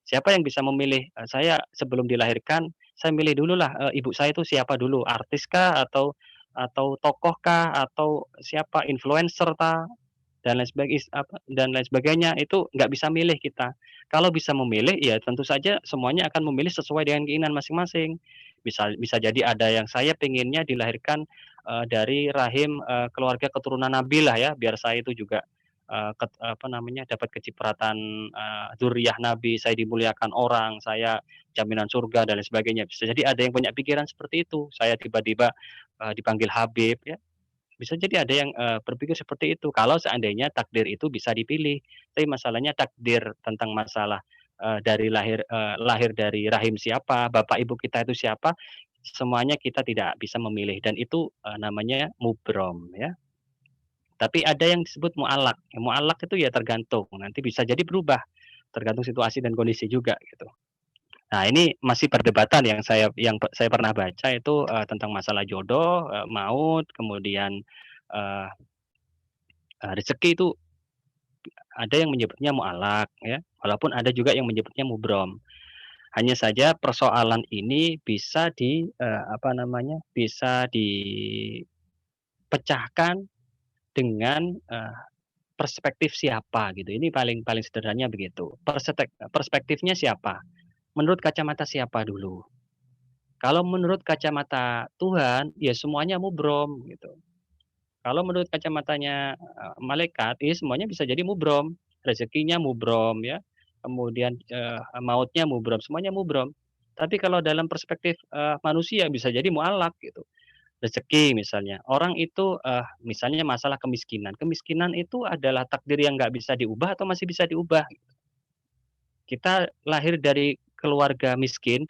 Siapa yang bisa memilih, saya sebelum dilahirkan, saya milih dululah, ibu saya itu siapa dulu, artis kah, atau tokoh kah, atau siapa, influencer kah, dan lain sebagainya, itu nggak bisa milih kita. Kalau bisa memilih, ya tentu saja semuanya akan memilih sesuai dengan keinginan masing-masing. Bisa bisa jadi ada yang saya pengennya dilahirkan, dari rahim, keluarga keturunan Nabi lah ya, biar saya itu juga, dapat kecipratan, dzurriyyah Nabi, saya dimuliakan orang, saya jaminan surga dan lain sebagainya. Bisa jadi ada yang punya pikiran seperti itu, saya tiba-tiba, dipanggil Habib ya. Bisa jadi ada yang, berpikir seperti itu, kalau seandainya takdir itu bisa dipilih. Tapi masalahnya takdir tentang masalah, dari lahir dari rahim siapa, bapak ibu kita itu siapa, semuanya kita tidak bisa memilih dan itu, namanya mubrom ya. Tapi ada yang disebut mu'allaq. Mu'allaq itu ya tergantung, nanti bisa jadi berubah, tergantung situasi dan kondisi juga gitu. Nah, ini masih perdebatan yang saya pernah baca itu tentang masalah jodoh, maut, kemudian rezeki itu ada yang menyebutnya mu'allaq ya, walaupun ada juga yang menyebutnya mubrom. Hanya saja persoalan ini bisa bisa dipecahkan dengan perspektif siapa gitu. Ini paling paling sederhananya begitu. Perspektifnya siapa? Menurut kacamata siapa dulu? Kalau menurut kacamata Tuhan, ya semuanya mubrom gitu. Kalau menurut kacamatanya malaikat, ya semuanya bisa jadi mubrom. Rezekinya mubrom ya. Kemudian mautnya mubrom, semuanya mubrom. Tapi kalau dalam perspektif manusia bisa jadi mu'allaq gitu. Rezeki misalnya, orang itu misalnya masalah kemiskinan. Kemiskinan itu adalah takdir yang nggak bisa diubah atau masih bisa diubah. Kita lahir dari keluarga miskin,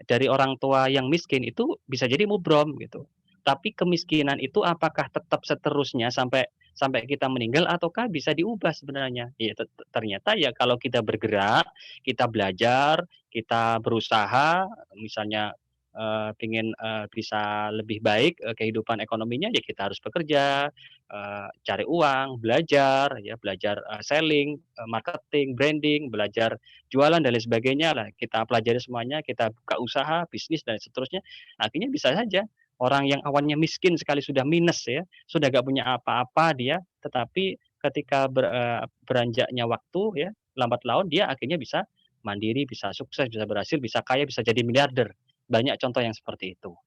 dari orang tua yang miskin itu bisa jadi mubrom gitu. Tapi kemiskinan itu apakah tetap seterusnya sampai sampai kita meninggal ataukah bisa diubah sebenarnya? Ya ternyata ya kalau kita bergerak, kita belajar, kita berusaha, misalnya pengen bisa lebih baik kehidupan ekonominya ya kita harus bekerja, cari uang, belajar ya, belajar selling, marketing, branding, belajar jualan dan lain sebagainya lah. Kita pelajari semuanya, kita buka usaha, bisnis dan seterusnya. Akhirnya bisa saja orang yang awalnya miskin sekali sudah minus ya, sudah gak punya apa-apa dia, tetapi ketika beranjaknya waktu ya, lambat laun dia akhirnya bisa mandiri, bisa sukses, bisa berhasil, bisa kaya, bisa jadi miliarder. Banyak contoh yang seperti itu.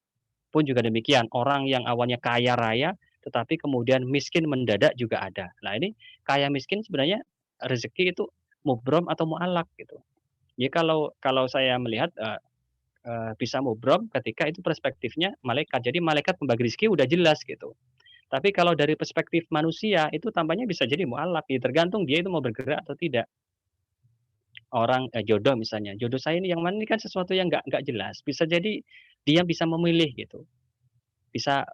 Pun juga demikian, orang yang awalnya kaya raya, tetapi kemudian miskin mendadak juga ada. Nah ini kaya miskin sebenarnya rezeki itu mubrom atau mu'allaq gitu. Ya kalau saya melihat bisa mubrom ketika itu perspektifnya malaikat. Jadi malaikat pembagi rezeki udah jelas gitu. Tapi kalau dari perspektif manusia itu tampaknya bisa jadi mu'allaq, ya tergantung dia itu mau bergerak atau tidak. Orang jodoh misalnya, jodoh saya ini yang mana ini kan sesuatu yang nggak jelas. Bisa jadi dia bisa memilih gitu. Bisa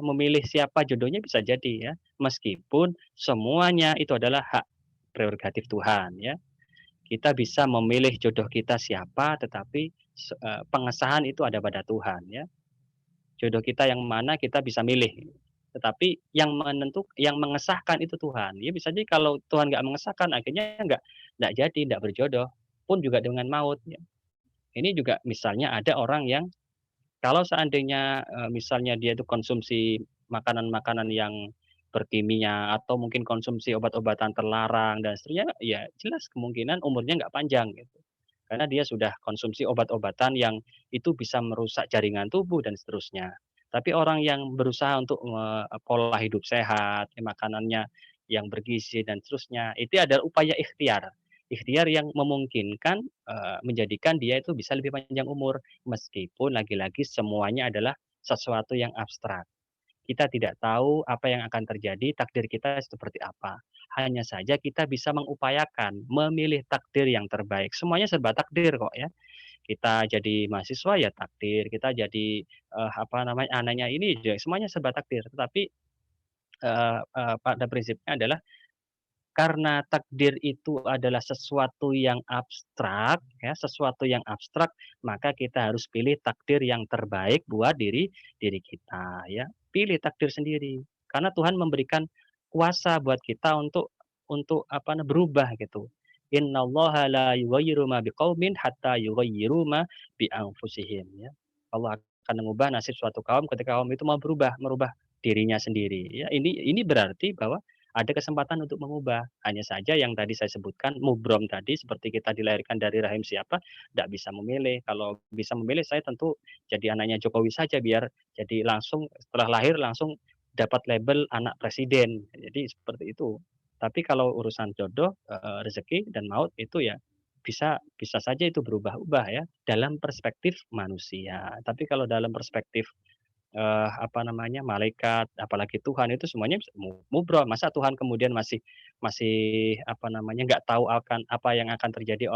memilih siapa jodohnya bisa jadi ya. Meskipun semuanya itu adalah hak prerogatif Tuhan ya. Kita bisa memilih jodoh kita siapa, tetapi pengesahan itu ada pada Tuhan ya. Jodoh kita yang mana kita bisa milih. Tetapi yang mengesahkan itu Tuhan. Ya bisa jadi kalau Tuhan nggak mengesahkan, akhirnya nggak jadi, nggak berjodoh. Pun juga dengan maut. Ya. Ini juga misalnya ada orang yang kalau seandainya misalnya dia itu konsumsi makanan-makanan yang berkimia atau mungkin konsumsi obat-obatan terlarang dan seterusnya, ya jelas kemungkinan umurnya nggak panjang gitu. Karena dia sudah konsumsi obat-obatan yang itu bisa merusak jaringan tubuh dan seterusnya. Tapi orang yang berusaha untuk pola hidup sehat, makanannya yang bergizi dan seterusnya, itu adalah upaya ikhtiar. Ikhtiar yang memungkinkan menjadikan dia itu bisa lebih panjang umur meskipun lagi-lagi semuanya adalah sesuatu yang abstrak. Kita tidak tahu apa yang akan terjadi, takdir kita seperti apa. Hanya saja kita bisa mengupayakan memilih takdir yang terbaik. Semuanya serba takdir kok ya. Kita jadi mahasiswa ya takdir, kita jadi anaknya ini juga semuanya serba takdir. Tetapi pada prinsipnya adalah karena takdir itu adalah sesuatu yang abstrak, ya, sesuatu yang abstrak, maka kita harus pilih takdir yang terbaik buat diri diri kita, ya. Pilih takdir sendiri. Karena Tuhan memberikan kuasa buat kita untuk berubah gitu. Innallaha la yughayyiru ma biqaumin hatta yughayyiru ma bi anfusihim, ya. Allah akan mengubah nasib suatu kaum ketika kaum itu mau merubah dirinya sendiri, ya. Ini berarti bahwa ada kesempatan untuk mengubah. Hanya saja yang tadi saya sebutkan, mubrom tadi, seperti kita dilahirkan dari rahim siapa, tidak bisa memilih. Kalau bisa memilih, saya tentu jadi anaknya Jokowi saja, biar jadi langsung setelah lahir langsung dapat label anak presiden. Jadi seperti itu. Tapi kalau urusan jodoh, rezeki dan maut itu ya bisa bisa saja itu berubah-ubah ya dalam perspektif manusia. Tapi kalau dalam perspektif malaikat, apalagi Tuhan itu semuanya bisa mubrom. Masa Tuhan kemudian masih masih nggak tahu akan apa yang akan terjadi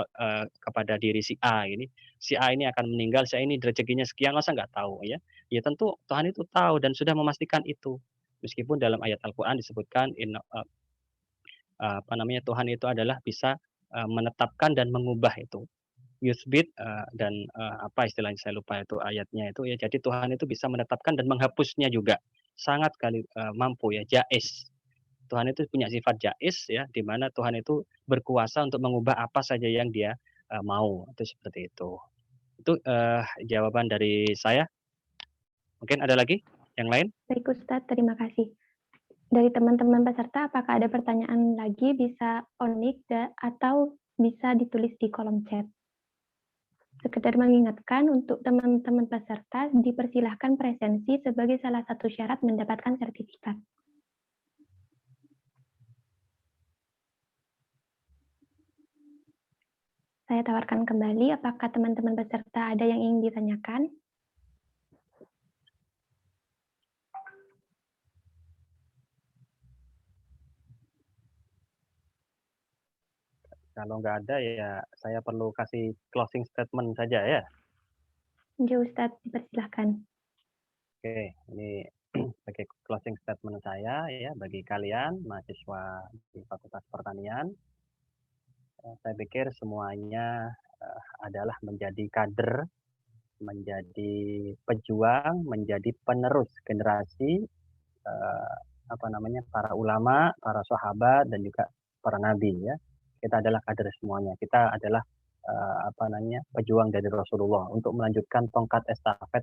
kepada diri si A ini. Si A ini akan meninggal, si A ini rezekinya sekian, masa nggak tahu ya? Ya tentu Tuhan itu tahu dan sudah memastikan itu. Meskipun dalam ayat Al-Qur'an disebutkan Tuhan itu adalah bisa menetapkan dan mengubah itu. Yuthbit dan apa istilahnya saya lupa itu ayatnya itu ya. Jadi Tuhan itu bisa menetapkan dan menghapusnya juga. Sangat kali mampu ya, jais. Tuhan itu punya sifat jais ya, di mana Tuhan itu berkuasa untuk mengubah apa saja yang Dia mau. Itu seperti itu. Itu jawaban dari saya. Mungkin ada lagi yang lain? Baik Ustadz, terima kasih. Dari teman-teman peserta, apakah ada pertanyaan lagi? Bisa on-mic atau bisa ditulis di kolom chat. Sekedar mengingatkan untuk teman-teman peserta, dipersilahkan presensi sebagai salah satu syarat mendapatkan sertifikat. Saya tawarkan kembali, apakah teman-teman peserta ada yang ingin ditanyakan? Kalau nggak ada ya saya perlu kasih closing statement saja ya. Ya Ustadz, dipersilahkan. Oke, ini sebagai closing statement saya ya bagi kalian mahasiswa di Fakultas Pertanian. Saya pikir semuanya adalah menjadi kader, menjadi pejuang, menjadi penerus generasi para ulama, para sahabat dan juga para nabi ya. Kita adalah kader semuanya. Kita adalah pejuang dari Rasulullah untuk melanjutkan tongkat estafet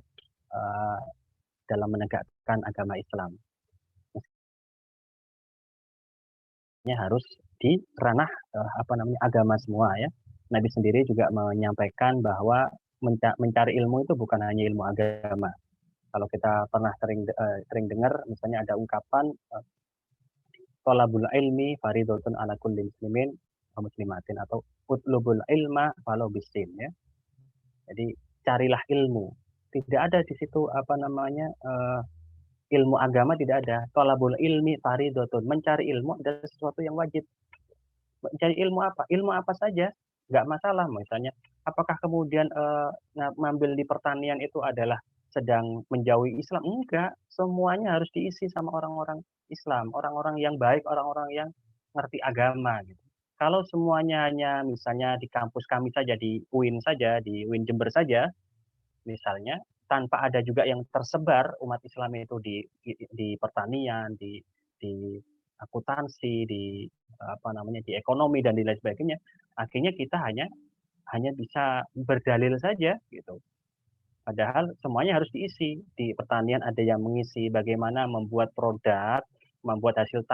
dalam menegakkan agama Islam. Harus di ranah agama semua ya. Nabi sendiri juga menyampaikan bahwa mencari ilmu itu bukan hanya ilmu agama. Kalau kita pernah sering dengar misalnya ada ungkapan thalabul ilmi fardhatun ala kulli muslimin wa muslimatin atau utlubul ilma walau bisin ya. Jadi carilah ilmu. Tidak ada di situ ilmu agama tidak ada. Thalabul ilmi fardhatun. Mencari ilmu adalah sesuatu yang wajib. Mencari ilmu apa? Ilmu apa saja, nggak masalah. Misalnya, apakah kemudian ngambil di pertanian itu adalah sedang menjauhi Islam? Enggak. Semuanya harus diisi sama orang-orang Islam, orang-orang yang baik, orang-orang yang ngerti agama. Gitu. Kalau semuanya hanya misalnya di kampus kami saja, di UIN saja, di UIN Jember saja, misalnya, tanpa ada juga yang tersebar umat Islam itu di pertanian, di akuntansi, di di ekonomi dan lain sebagainya, akhirnya kita hanya bisa berdalil saja gitu. Padahal semuanya harus diisi. Di pertanian ada yang mengisi bagaimana membuat produk, membuat hasil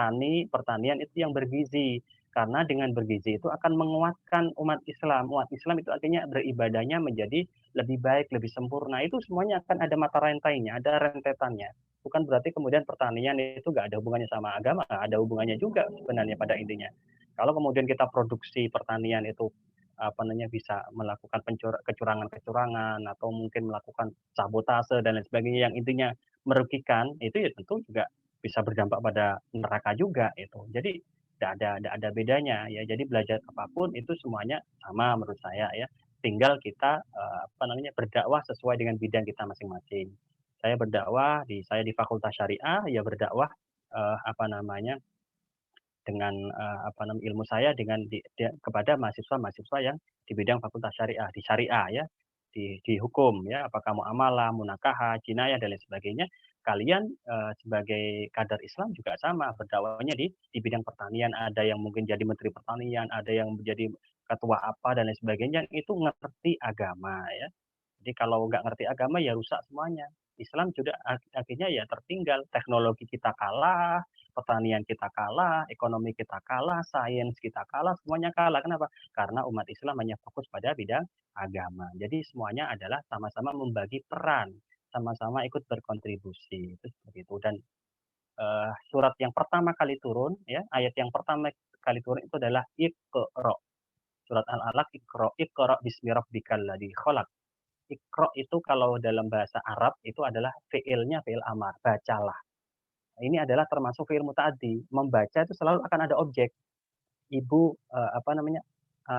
pertanian itu yang bergizi. Karena dengan bergizi itu akan menguatkan umat Islam. Umat Islam itu akhirnya beribadahnya menjadi lebih baik, lebih sempurna. Itu semuanya akan ada mata rantainya, ada rentetannya. Bukan berarti kemudian pertanian itu nggak ada hubungannya sama agama, ada hubungannya juga sebenarnya pada intinya. Kalau kemudian kita produksi pertanian itu bisa melakukan kecurangan-kecurangan atau mungkin melakukan sabotase dan lain sebagainya yang intinya merugikan, itu ya tentu juga bisa berdampak pada neraka juga itu. Jadi tidak ada bedanya ya. Jadi belajar apapun itu semuanya sama menurut saya ya. Tinggal kita berdakwah sesuai dengan bidang kita masing-masing. Saya berdakwah saya di Fakultas Syariah ya berdakwah dengan ilmu saya kepada mahasiswa-mahasiswa yang di bidang Fakultas Syariah, di syariah ya, di hukum ya, apakah muamalah, munakahah, jinayah dan lain sebagainya. Kalian sebagai kader Islam juga sama berdakwahnya di bidang pertanian. Ada yang mungkin jadi menteri pertanian, ada yang menjadi ketua apa dan lain sebagainya. Itu ngerti agama ya. Jadi kalau nggak ngerti agama ya rusak semuanya. Islam juga akhirnya ya tertinggal. Teknologi kita kalah, pertanian kita kalah, ekonomi kita kalah, sains kita kalah, semuanya kalah. Kenapa? Karena umat Islam hanya fokus pada bidang agama. Jadi semuanya adalah sama-sama membagi peran, sama-sama ikut berkontribusi. Itu seperti itu. Dan surat yang pertama kali turun, ya ayat yang pertama kali turun itu adalah Iqra. Surat Al-Alaq Iqra bismi rabbikal ladzi khalaq. Iqra itu kalau dalam bahasa Arab itu adalah fi'ilnya fi'il amar, bacalah. Ini adalah termasuk fi'il muta'addi. Membaca itu selalu akan ada objek. Ibu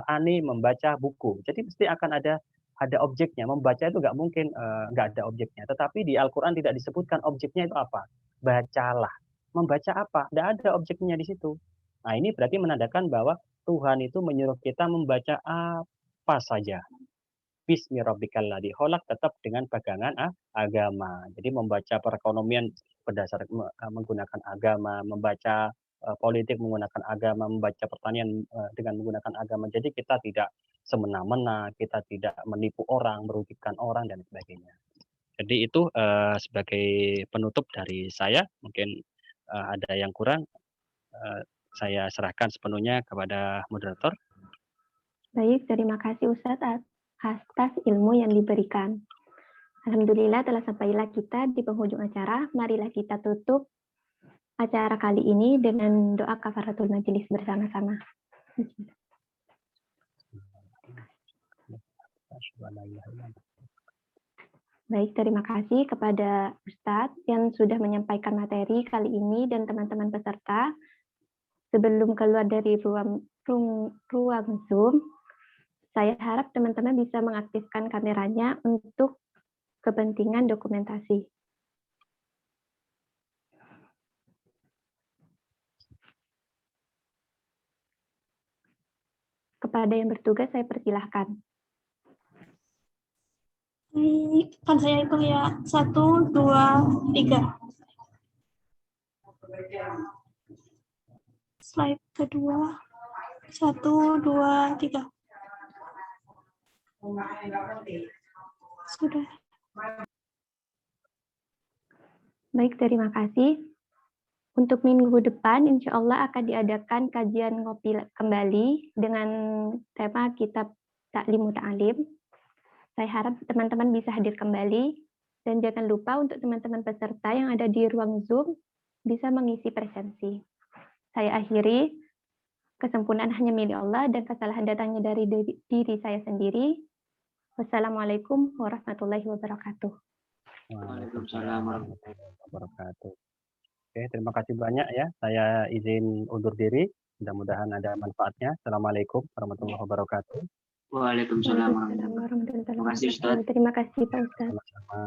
Ani membaca buku. Jadi pasti akan ada objeknya. Membaca itu nggak mungkin nggak ada objeknya. Tetapi di Al-Quran tidak disebutkan objeknya itu apa. Bacalah. Membaca apa? Tidak ada objeknya di situ. Nah, ini berarti menandakan bahwa Tuhan itu menyuruh kita membaca apa saja. Bismi rabbikal ladzi khalaq tetap dengan pegangan agama. Jadi membaca perekonomian berdasarkan menggunakan agama, membaca politik menggunakan agama, membaca pertanian dengan menggunakan agama. Jadi kita tidak semena-mena, kita tidak menipu orang, merugikan orang dan sebagainya. Jadi itu sebagai penutup dari saya. Mungkin ada yang kurang, saya serahkan sepenuhnya kepada moderator. Baik, terima kasih Ustadz atas ilmu yang diberikan. Alhamdulillah telah sampailah kita di penghujung acara. Marilah kita tutup acara kali ini dengan doa kafaratul majelis bersama-sama. Baik, terima kasih kepada Ustadz yang sudah menyampaikan materi kali ini dan teman-teman peserta. Sebelum keluar dari ruang Zoom, saya harap teman-teman bisa mengaktifkan kameranya untuk kepentingan dokumentasi. Kepada yang bertugas, saya persilahkan. Baik, akan saya hitung ya. 1, 2, 3. Slide kedua. 1, 2, 3. Sudah. Baik, terima kasih. Untuk minggu depan, insya Allah akan diadakan kajian ngopi kembali dengan tema kitab Ta'lim Muta'alim. Saya harap teman-teman bisa hadir kembali. Dan jangan lupa untuk teman-teman peserta yang ada di ruang Zoom bisa mengisi presensi. Saya akhiri, kesempurnaan hanya milik Allah dan kesalahan datangnya dari diri saya sendiri. Wassalamualaikum warahmatullahi wabarakatuh. Waalaikumsalam warahmatullahi wabarakatuh. Oke, terima kasih banyak ya. Saya izin undur diri. Mudah-mudahan ada manfaatnya. Assalamualaikum warahmatullahi wabarakatuh. Waalaikumsalam warahmatullahi wabarakatuh. Warahmatullahi Terima kasih, Ustaz. wabarakatuh. Terima kasih Pak Ustaz. Sama-sama.